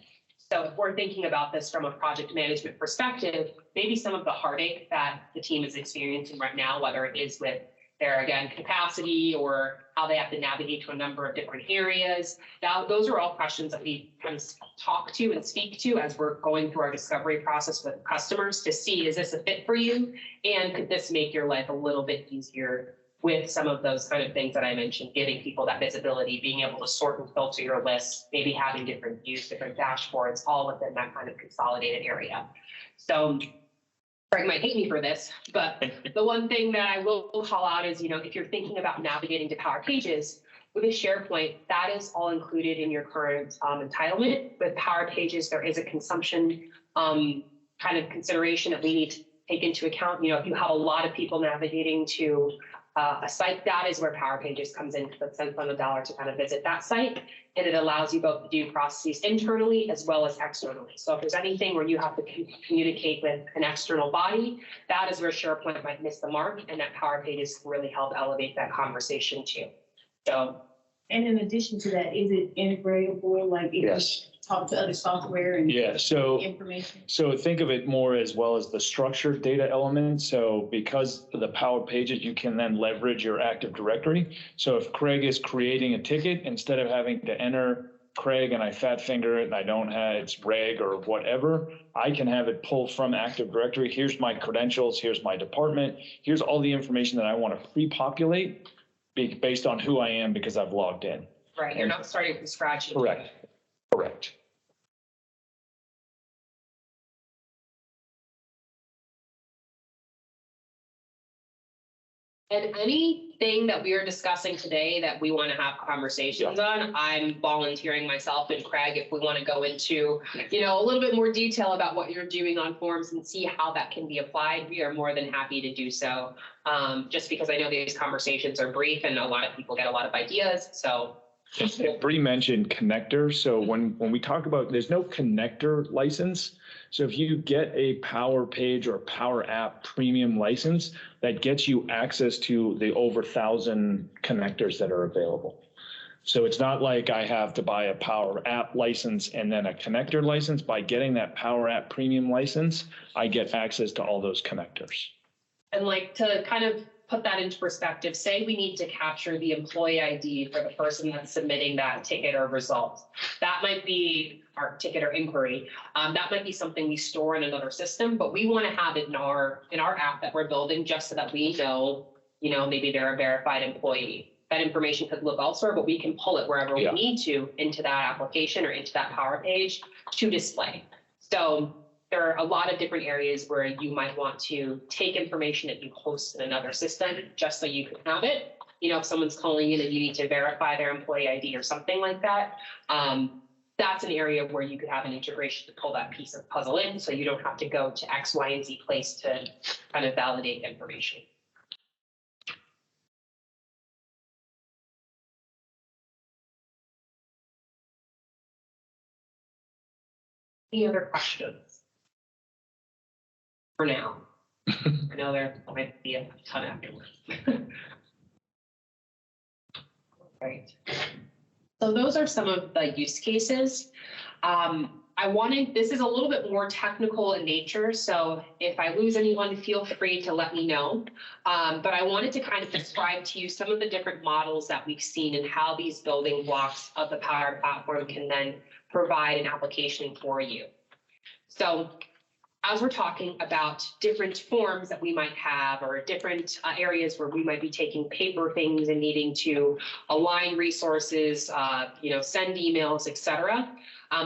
So if we're thinking about this from a project management perspective, maybe some of the heartache that the team is experiencing right now, whether it is with their, again, capacity or how they have to navigate to a number of different areas, those are all questions that we kind of talk to and speak to as we're going through our discovery process with customers to see, is this a fit for you? And could this make your life a little bit easier with some of those kind of things that I mentioned, giving people that visibility, being able to sort and filter your lists, maybe having different views, different dashboards, all within that kind of consolidated area. So Greg might hate me for this, but the one thing that I will call out is, if you're thinking about navigating to Power Pages, with a SharePoint, that is all included in your current entitlement. With Power Pages, there is a consumption kind of consideration that we need to take into account. If you have a lot of people navigating to a site, that is where Power Pages comes in, because it cents on the dollar to kind of visit that site. And it allows you both to do processes internally as well as externally. So if there's anything where you have to communicate with an external body, that is where SharePoint might miss the mark, and that Power Pages can really help elevate that conversation too. So. And in addition to that, is it integratable? Like, Yes. Talk to other software and information? So think of it more as well as the structured data element. So because of the Power Pages, you can then leverage your Active Directory. So if Craig is creating a ticket, instead of having to enter Craig and I fat finger it and I don't have it's reg or whatever, I can have it pull from Active Directory. Here's my credentials, here's my department, here's all the information that I want to pre-populate based on who I am because I've logged in. Right, you're not starting from scratch. Correct. Correct. And anything that we are discussing today that we want to have conversations on, I'm volunteering myself and Craig if we want to go into, a little bit more detail about what you're doing on forms and see how that can be applied. We are more than happy to do so. Just because I know these conversations are brief and a lot of people get a lot of ideas. So Bree mentioned connector. So when we talk about, there's no connector license. So if you get a Power Page or Power App premium license, that gets you access to the over 1,000 connectors that are available. So it's not like I have to buy a Power App license and then a connector license. By getting that Power App premium license, I get access to all those connectors. And like to kind of put that into perspective, say we need to capture the employee ID for the person that's submitting that ticket or result. That might be our ticket or inquiry. That might be something we store in another system, but we want to have it in our app that we're building just so that we know, maybe they're a verified employee. That information could live elsewhere, but we can pull it wherever we need to into that application or into that Power Page to display. So there are a lot of different areas where you might want to take information that you host in another system just so you can have it. If someone's calling in and you need to verify their employee ID or something like that, that's an area where you could have an integration to pull that piece of puzzle in so you don't have to go to X, Y, and Z place to kind of validate information. Any other questions? For now. I know there might be a ton afterwards. Right. So those are some of the use cases. This is a little bit more technical in nature, so if I lose anyone, feel free to let me know. But I wanted to kind of describe to you some of the different models that we've seen and how these building blocks of the Power Platform can then provide an application for you. So as we're talking about different forms that we might have or different areas where we might be taking paper things and needing to align resources, send emails, et cetera,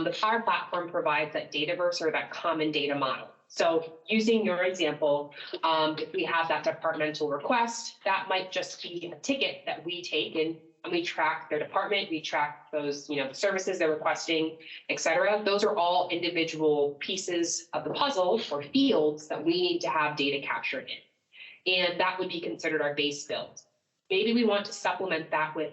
the Power Platform provides that Dataverse or that common data model. So using your example, if we have that departmental request, that might just be a ticket that we take and we track their department, we track those, the services they're requesting, et cetera. Those are all individual pieces of the puzzle or fields that we need to have data captured in. And that would be considered our base build. Maybe we want to supplement that with,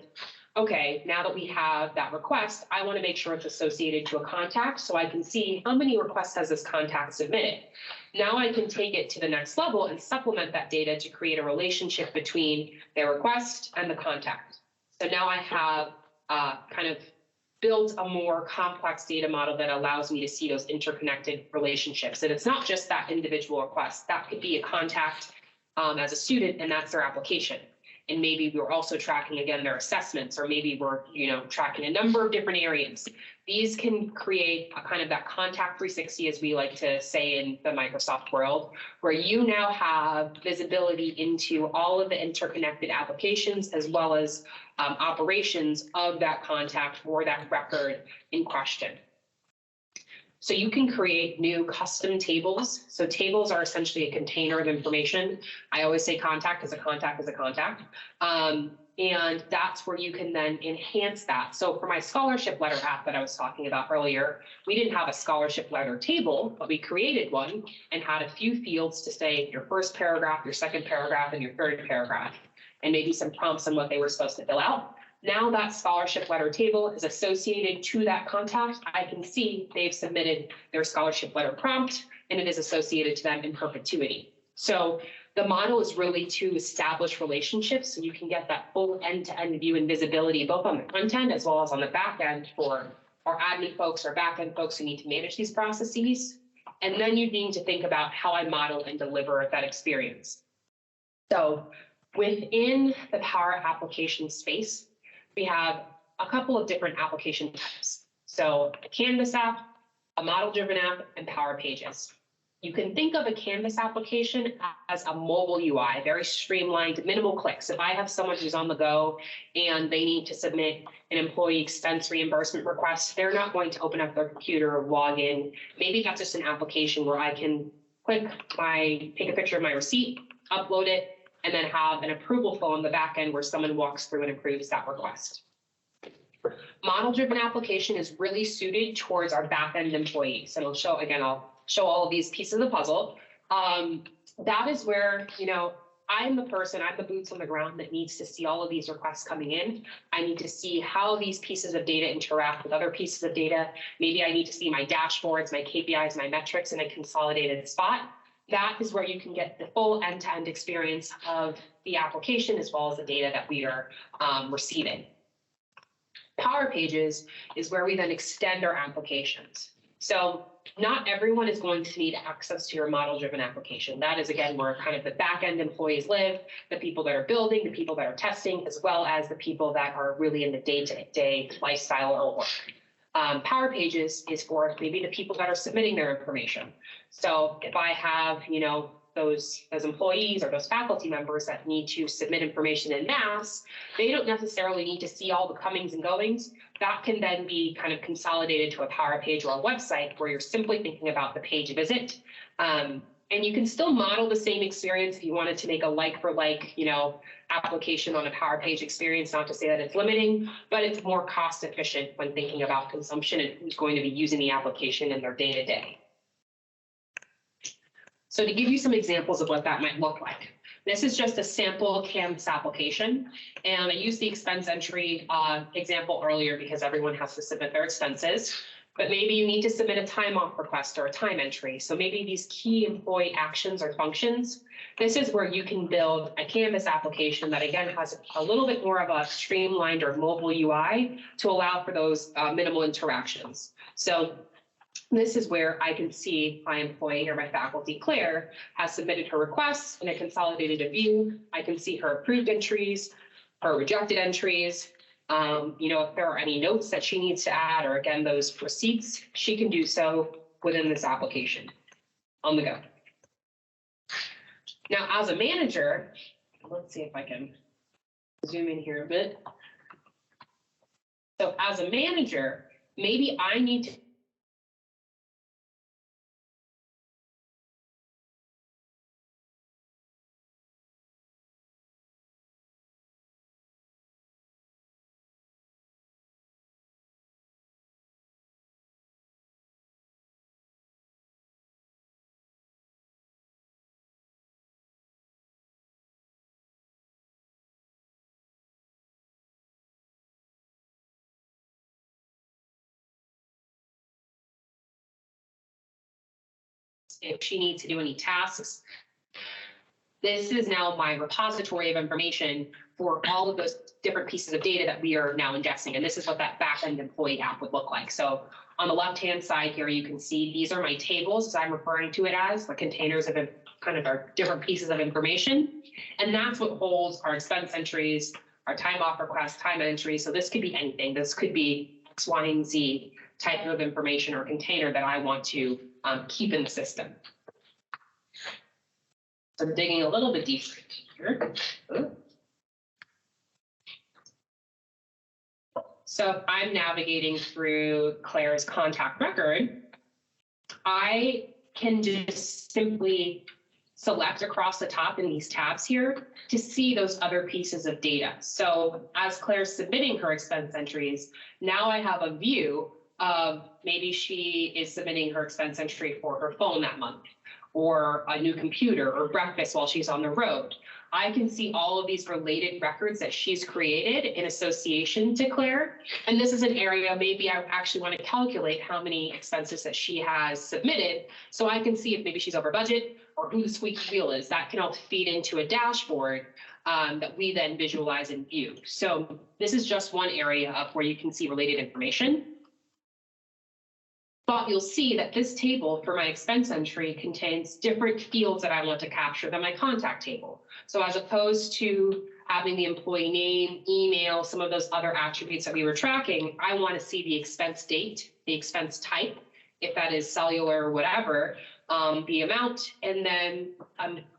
okay, now that we have that request, I want to make sure it's associated to a contact so I can see how many requests has this contact submitted. Now I can take it to the next level and supplement that data to create a relationship between their request and the contact. So now I have kind of built a more complex data model that allows me to see those interconnected relationships. And it's not just that individual request. That could be a contact as a student, and that's their application. And maybe we're also tracking, again, their assessments, or maybe we're tracking a number of different areas. These can create a kind of that contact 360, as we like to say in the Microsoft world, where you now have visibility into all of the interconnected applications as well as operations of that contact or that record in question. So you can create new custom tables. So tables are essentially a container of information. I always say contact is a contact is a contact. And that's where you can then enhance that. So for my scholarship letter app that I was talking about earlier, we didn't have a scholarship letter table, but we created one and had a few fields to say your first paragraph, your second paragraph, and your third paragraph, and maybe some prompts on what they were supposed to fill out. Now that scholarship letter table is associated to that contact. I can see they've submitted their scholarship letter prompt, and it is associated to them in perpetuity. So the model is really to establish relationships so you can get that full end-to-end view and visibility, both on the front end as well as on the back end for our admin folks or back end folks who need to manage these processes. And then you need to think about how I model and deliver that experience. So within the Power Application space, we have a couple of different application types. So a Canvas app, a model-driven app, and Power Pages. You can think of a Canvas application as a mobile UI, very streamlined, minimal clicks. If I have someone who's on the go and they need to submit an employee expense reimbursement request, they're not going to open up their computer or log in. Maybe that's just an application where I can take a picture of my receipt, upload it, and then have an approval flow on the back end where someone walks through and approves that request. Model-driven application is really suited towards our back-end employees. And I'll show all of these pieces of the puzzle. That is where, I'm the person, I'm the boots on the ground that needs to see all of these requests coming in. I need to see how these pieces of data interact with other pieces of data. Maybe I need to see my dashboards, my KPIs, my metrics in a consolidated spot. That is where you can get the full end-to-end experience of the application as well as the data that we are receiving. Power Pages is where we then extend our applications. So not everyone is going to need access to your model-driven application. That is, again, where kind of the back-end employees live, the people that are building, the people that are testing, as well as the people that are really in the day-to-day lifestyle or work. Power Pages is for maybe the people that are submitting their information. So if I have, those employees or those faculty members that need to submit information in mass, they don't necessarily need to see all the comings and goings. That can then be kind of consolidated to a Power Page or a website where you're simply thinking about the page visit. And you can still model the same experience if you wanted to make a like for like, application on a Power Page experience, not to say that it's limiting, but it's more cost efficient when thinking about consumption and who's going to be using the application in their day-to-day. So to give you some examples of what that might look like, this is just a sample Canvas application. And I used the expense entry example earlier because everyone has to submit their expenses. But maybe you need to submit a time off request or a time entry. So maybe these key employee actions or functions, this is where you can build a Canvas application that, again, has a little bit more of a streamlined or mobile UI to allow for those minimal interactions. So this is where I can see my employee or my faculty, Claire, has submitted her requests in a consolidated view. I can see her approved entries, her rejected entries. If there are any notes that she needs to add, or again, those receipts, she can do so within this application on the go. Now, as a manager, let's see if I can zoom in here a bit. So as a manager, maybe I need to if she needs to do any tasks. This is now my repository of information for all of those different pieces of data that we are now ingesting. And this is what that backend employee app would look like. So on the left-hand side here, you can see these are my tables, as I'm referring to it as, the containers of kind of our different pieces of information. And that's what holds our expense entries, our time off requests, time entries. So this could be anything. This could be X, Y, and Z type of information or container that I want to keep in the system. So I'm digging a little bit deeper here. So if I'm navigating through Claire's contact record, I can just simply select across the top in these tabs here to see those other pieces of data. So as Claire's submitting her expense entries, now I have a view of maybe she is submitting her expense entry for her phone that month, or a new computer, or breakfast while she's on the road. I can see all of these related records that she's created in association to Claire. And this is an area maybe I actually want to calculate how many expenses that she has submitted. So I can see if maybe she's over budget or who the squeaky wheel is. That can all feed into a dashboard that we then visualize and view. So this is just one area of where you can see related information. But you'll see that this table for my expense entry contains different fields that I want to capture than my contact table. So as opposed to having the employee name, email, some of those other attributes that we were tracking, I want to see the expense date, the expense type, if that is cellular or whatever, the amount, and then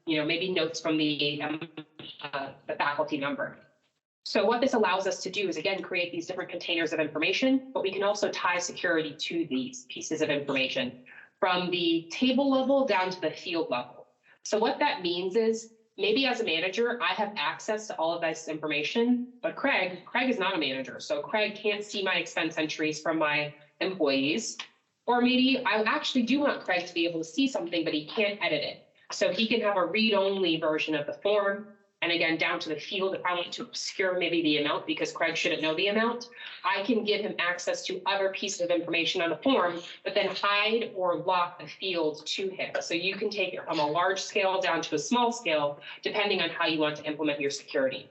maybe notes from the faculty member. So what this allows us to do is, again, create these different containers of information, but we can also tie security to these pieces of information from the table level down to the field level. So what that means is, maybe as a manager, I have access to all of this information, but Craig is not a manager. So Craig can't see my expense entries from my employees. Or maybe I actually do want Craig to be able to see something, but he can't edit it. So he can have a read-only version of the form. And again, down to the field, if I want to obscure maybe the amount because Craig shouldn't know the amount, I can give him access to other pieces of information on the form, but then hide or lock the field to him. So you can take it from a large scale down to a small scale, depending on how you want to implement your security.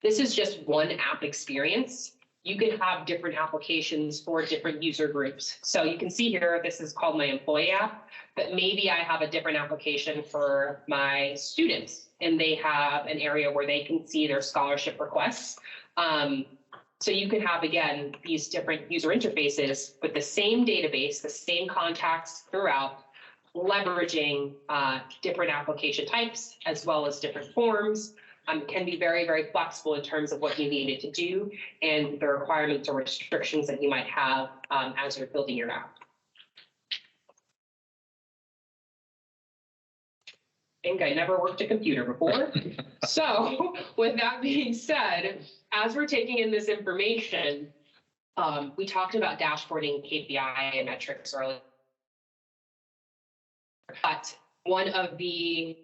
This is just one app experience. You can have different applications for different user groups. So you can see here, this is called my employee app, but maybe I have a different application for my students and they have an area where they can see their scholarship requests. So you can have, again, these different user interfaces with the same database, the same contacts throughout, leveraging different application types as well as different forms. Can be very, very flexible in terms of what you needed to do and the requirements or restrictions that you might have as you're building your app. I think I never worked a computer before. So with that being said, as we're taking in this information, we talked about dashboarding KPI and metrics earlier. But one of the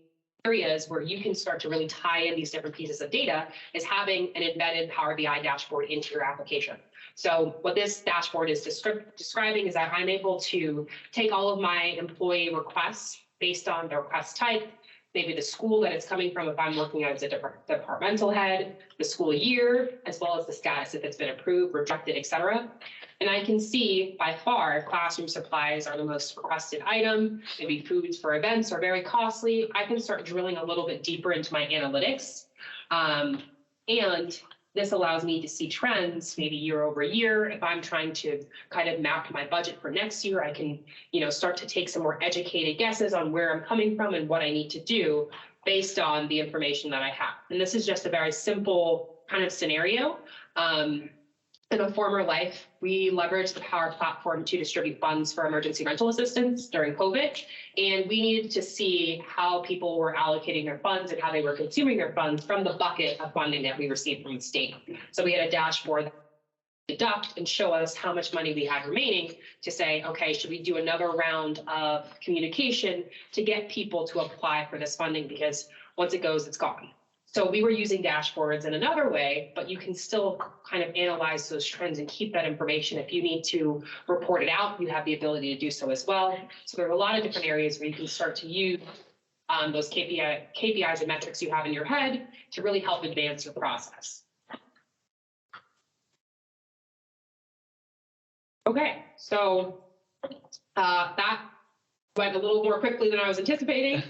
areas where you can start to really tie in these different pieces of data is having an embedded Power BI dashboard into your application. So what this dashboard is describing is that I'm able to take all of my employee requests based on the request type, maybe the school that it's coming from if I'm working as a departmental head, the school year, as well as the status if it's been approved, rejected, et cetera. And I can see by far classroom supplies are the most requested item. Maybe foods for events are very costly. I can start drilling a little bit deeper into my analytics. And this allows me to see trends maybe year over year. If I'm trying to kind of map my budget for next year, I can, start to take some more educated guesses on where I'm coming from and what I need to do based on the information that I have. And this is just a very simple kind of scenario. In a former life, we leveraged the Power Platform to distribute funds for emergency rental assistance during COVID. And we needed to see how people were allocating their funds and how they were consuming their funds from the bucket of funding that we received from the state. So we had a dashboard that would deduct and show us how much money we had remaining to say, okay, should we do another round of communication to get people to apply for this funding? Because once it goes, it's gone. So we were using dashboards in another way, but you can still kind of analyze those trends and keep that information. If you need to report it out, you have the ability to do so as well. So there are a lot of different areas where you can start to use those KPIs and metrics you have in your head to really help advance your process. Okay, so that went a little more quickly than I was anticipating.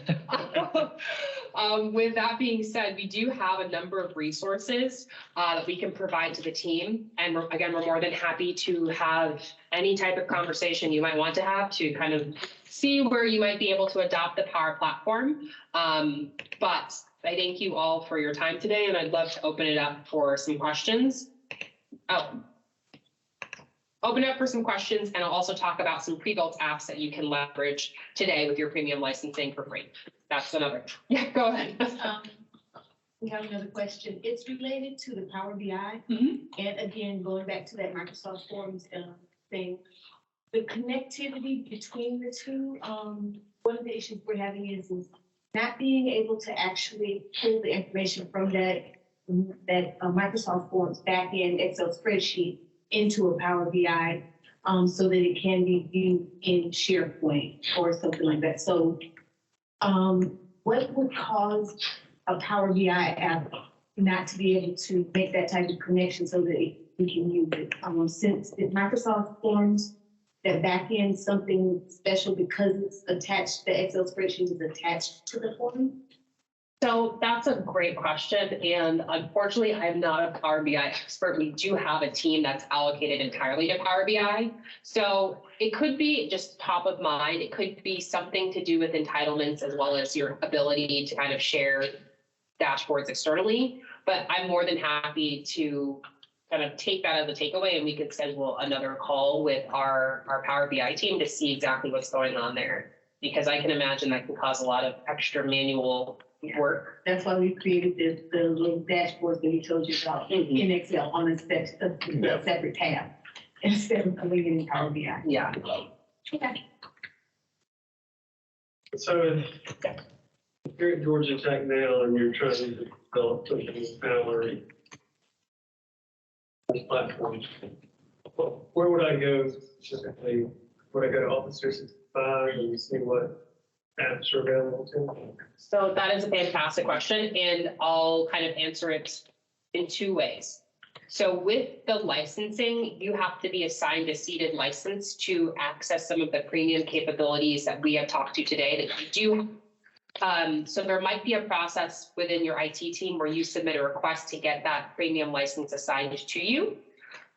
With that being said, we do have a number of resources that we can provide to the team. And again, we're more than happy to have any type of conversation you might want to have to kind of see where you might be able to adopt the Power Platform. But I thank you all for your time today, and I'd love to open it up for some questions. Open up for some questions, and I'll also talk about some pre-built apps that you can leverage today with your premium licensing for free. That's another. Yeah, go ahead. We have another question. It's related to the Power BI. And again, going back to that Microsoft Forms thing, the connectivity between the two, one of the issues we're having is not being able to actually pull the information from that Microsoft Forms back-end Excel spreadsheet into a Power BI so that it can be viewed in SharePoint or something like that. So what would cause a Power BI app not to be able to make that type of connection so that we can use it? Since Microsoft Forms, that back end something special because it's attached, the Excel spreadsheet is attached to the form? So that's a great question. And unfortunately, I'm not a Power BI expert. We do have a team that's allocated entirely to Power BI. So it could be just top of mind. It could be something to do with entitlements as well as your ability to kind of share dashboards externally. But I'm more than happy to kind of take that as a takeaway, and we could schedule another call with our Power BI team to see exactly what's going on there. Because I can imagine that can cause a lot of extra manual work. That's why we created the little dashboards that we told you about in Excel on a separate tab instead of putting it in Power BI. Yeah. Okay. So if you're at Georgia Tech now and you're trying to develop something with power platforms, where would I go specifically? Would I go to Office 365 and see what apps are available to me? So that is a fantastic question, and I'll kind of answer it in two ways. So with the licensing, you have to be assigned a seated license to access some of the premium capabilities that we have talked to today that you do. So there might be a process within your IT team where you submit a request to get that premium license assigned to you.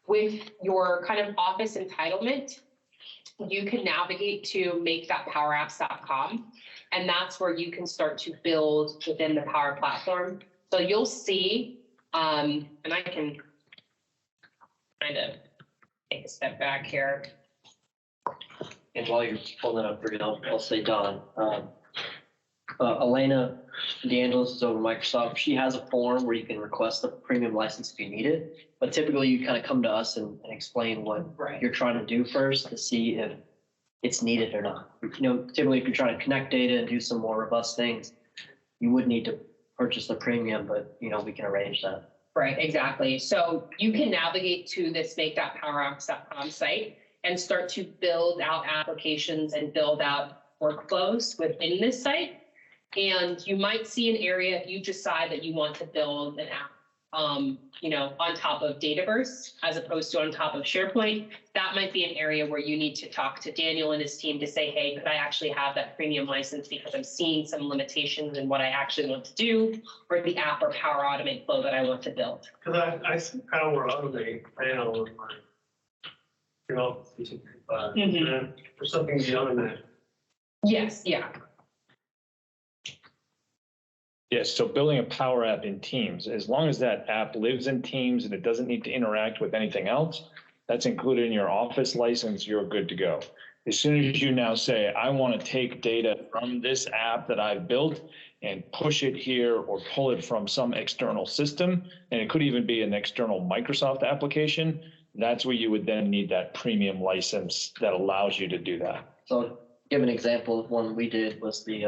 With your kind of office entitlement, you can navigate to make.powerapps.com, and that's where you can start to build within the Power Platform. So you'll see, and I can kind of take a step back here. And while you're pulling up, I'll say Don. Elena DeAngelis is over Microsoft. She has a form where you can request a premium license if you need it. But typically you kind of come to us and explain what you're trying to do first to see if it's needed or not. Typically if you're trying to connect data and do some more robust things, you would need to purchase the premium, but we can arrange that. Right, exactly. So you can navigate to this make.powerapps.com site and start to build out applications and build out workflows within this site. And you might see an area if you decide that you want to build an app, on top of Dataverse as opposed to on top of SharePoint. That might be an area where you need to talk to Daniel and his team to say, hey, could I actually have that premium license because I'm seeing some limitations in what I actually want to do for the app or Power Automate flow that I want to build. Because I see Power Automate now on my Office 365. For something beyond that. Yes, yeah. Yes, so building a Power App in Teams, as long as that app lives in Teams and it doesn't need to interact with anything else, that's included in your Office license, you're good to go. As soon as you now say, I want to take data from this app that I've built and push it here or pull it from some external system, and it could even be an external Microsoft application, that's where you would then need that premium license that allows you to do that. So give an example of one we did was the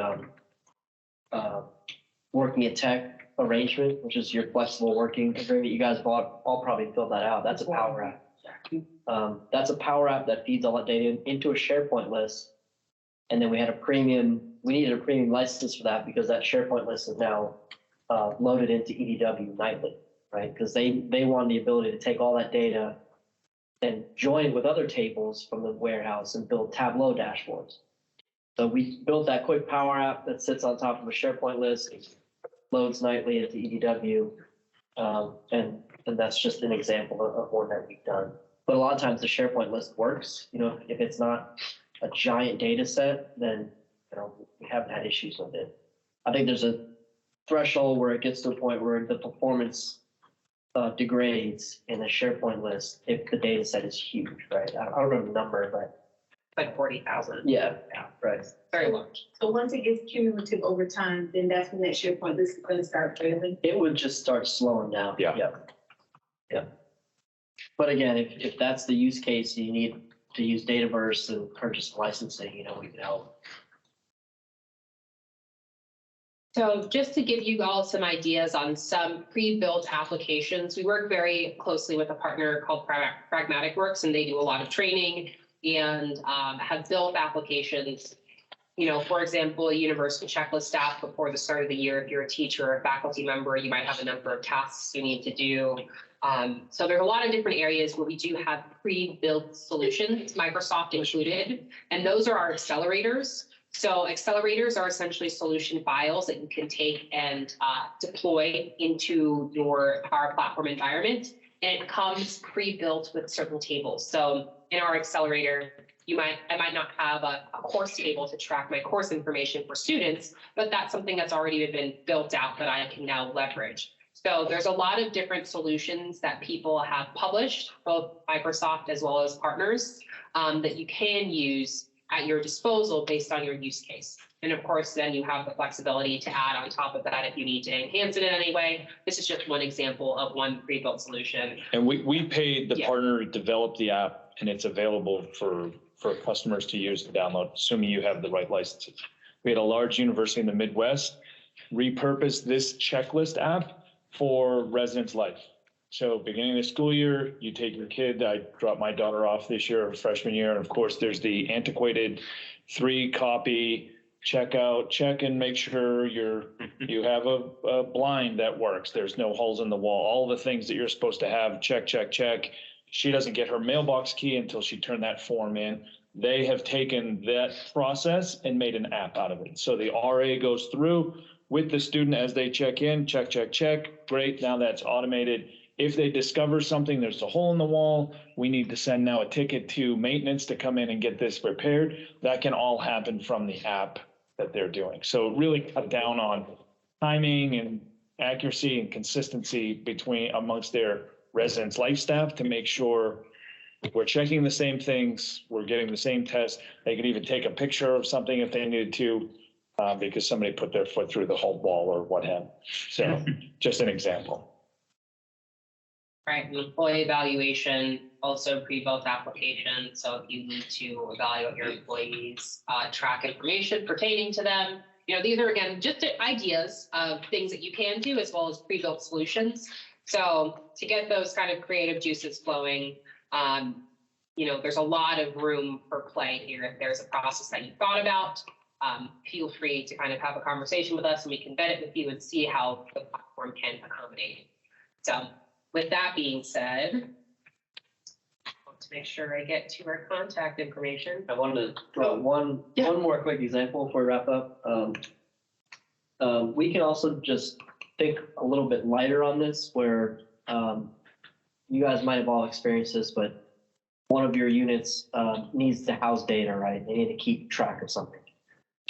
working at tech arrangement, which is your flexible working agreement you guys bought. I'll probably fill that out. That's a Power App. That's a Power App that feeds all that data into a SharePoint list. And then we needed a premium license for that because that SharePoint list is now loaded into EDW nightly, right? Because they want the ability to take all that data and join it with other tables from the warehouse and build Tableau dashboards. So we built that quick Power App that sits on top of a SharePoint list, loads nightly into EDW, and that's just an example of one that we've done. But a lot of times the SharePoint list works. If it's not a giant data set, then we haven't had issues with it. I think there's a threshold where it gets to a point where the performance degrades in the SharePoint list if the data set is huge, right? I don't remember the number, but Like 40,000. yeah, right. Very large. So once it gets cumulative over time, then that's when that SharePoint list is going to start failing. It would just start slowing down. Yeah. Yeah. But again, if that's the use case, you need to use Dataverse and purchase licensing, we can help. So just to give you all some ideas on some pre-built applications, we work very closely with a partner called Pragmatic Works, and they do a lot of training and have built applications. For example, a universal checklist app before the start of the year. If you're a teacher or a faculty member, you might have a number of tasks you need to do. So there's a lot of different areas where we do have pre-built solutions, Microsoft included, and those are our accelerators. So accelerators are essentially solution files that you can take and deploy into your Power Platform environment. And it comes pre-built with certain tables. So in our accelerator, I might not have a course table to track my course information for students, but that's something that's already been built out that I can now leverage. So there's a lot of different solutions that people have published, both Microsoft as well as partners, that you can use at your disposal based on your use case. And of course, then you have the flexibility to add on top of that if you need to enhance it in any way. This is just one example of one pre-built solution. And we paid the Yeah. partner to develop the app, and it's available for customers to use and download, assuming you have the right licenses. We had a large university in the Midwest repurpose this checklist app for residents' life. So beginning of the school year, you take your kid, I dropped my daughter off this year, freshman year, and of course, there's the antiquated 3-copy checkout, check and make sure you have a blind that works. There's no holes in the wall, all the things that you're supposed to have, check, check, check. She doesn't get her mailbox key until she turned that form in. They have taken that process and made an app out of it. So the RA goes through with the student as they check in, check, check, check. Great, now that's automated. If they discover something, there's a hole in the wall, we need to send now a ticket to maintenance to come in and get this repaired. That can all happen from the app that they're doing. So really cut down on timing and accuracy and consistency amongst their residents' life staff to make sure we're checking the same things, we're getting the same tests. They could even take a picture of something if they needed to, because somebody put their foot through the whole wall or what have you. So just an example. Right, and employee evaluation, also pre-built application, so if you need to evaluate your employees, track information pertaining to them. You know, these are, again, just ideas of things that you can do as well as pre-built solutions. So to get those kind of creative juices flowing, you know, there's a lot of room for play here. If there's a process that you thought about, feel free to kind of have a conversation with us and we can vet it with you and see how the platform can accommodate. So with that being said, I want to make sure I get to our contact information. I wanted to throw one more quick example before we wrap up. We can also just think a little bit lighter on this, where you guys might have all experienced this, but one of your units needs to house data, right? They need to keep track of something.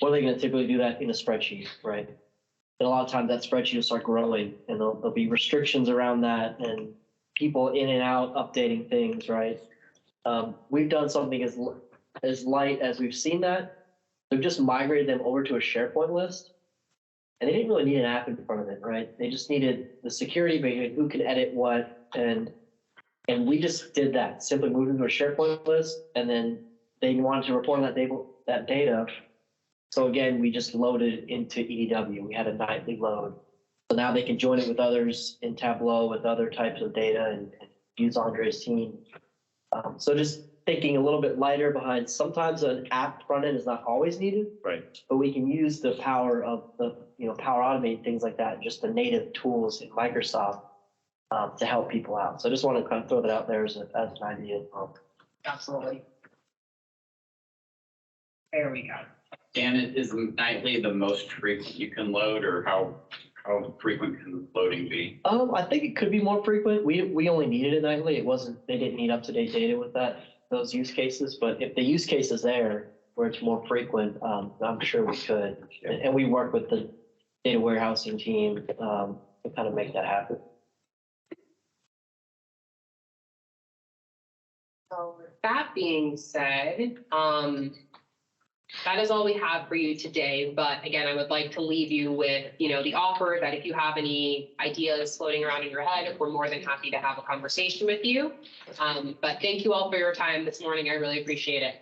What are they going to typically do that in a spreadsheet, right? And a lot of times that spreadsheet will start growing and there'll be restrictions around that and people in and out updating things, right? We've done something as light as we've seen that. We've just migrated them over to a SharePoint list. And they didn't really need an app in front of it, right? They just needed the security, but who can edit what, and we just did that. Simply moved into a SharePoint list, and then they wanted to report on that data. So again, we just loaded into EDW. We had a nightly load. So now they can join it with others in Tableau with other types of data and use Andre's team. So just thinking a little bit lighter behind, sometimes an app front end is not always needed. Right. But we can use the power of the, Power Automate, things like that, just the native tools in Microsoft to help people out. So I just want to kind of throw that out there as an idea. Absolutely. There we go. Dan, is nightly the most frequent you can load, or how frequent can loading be? I think it could be more frequent. We only needed it nightly. They didn't need up-to-date data with those use cases. But if the use case is there where it's more frequent, I'm sure we could. And we work with the data warehousing team to kind of make that happen. So with that being said, that is all we have for you today. But again, I would like to leave you with, the offer that if you have any ideas floating around in your head, we're more than happy to have a conversation with you. But thank you all for your time this morning. I really appreciate it.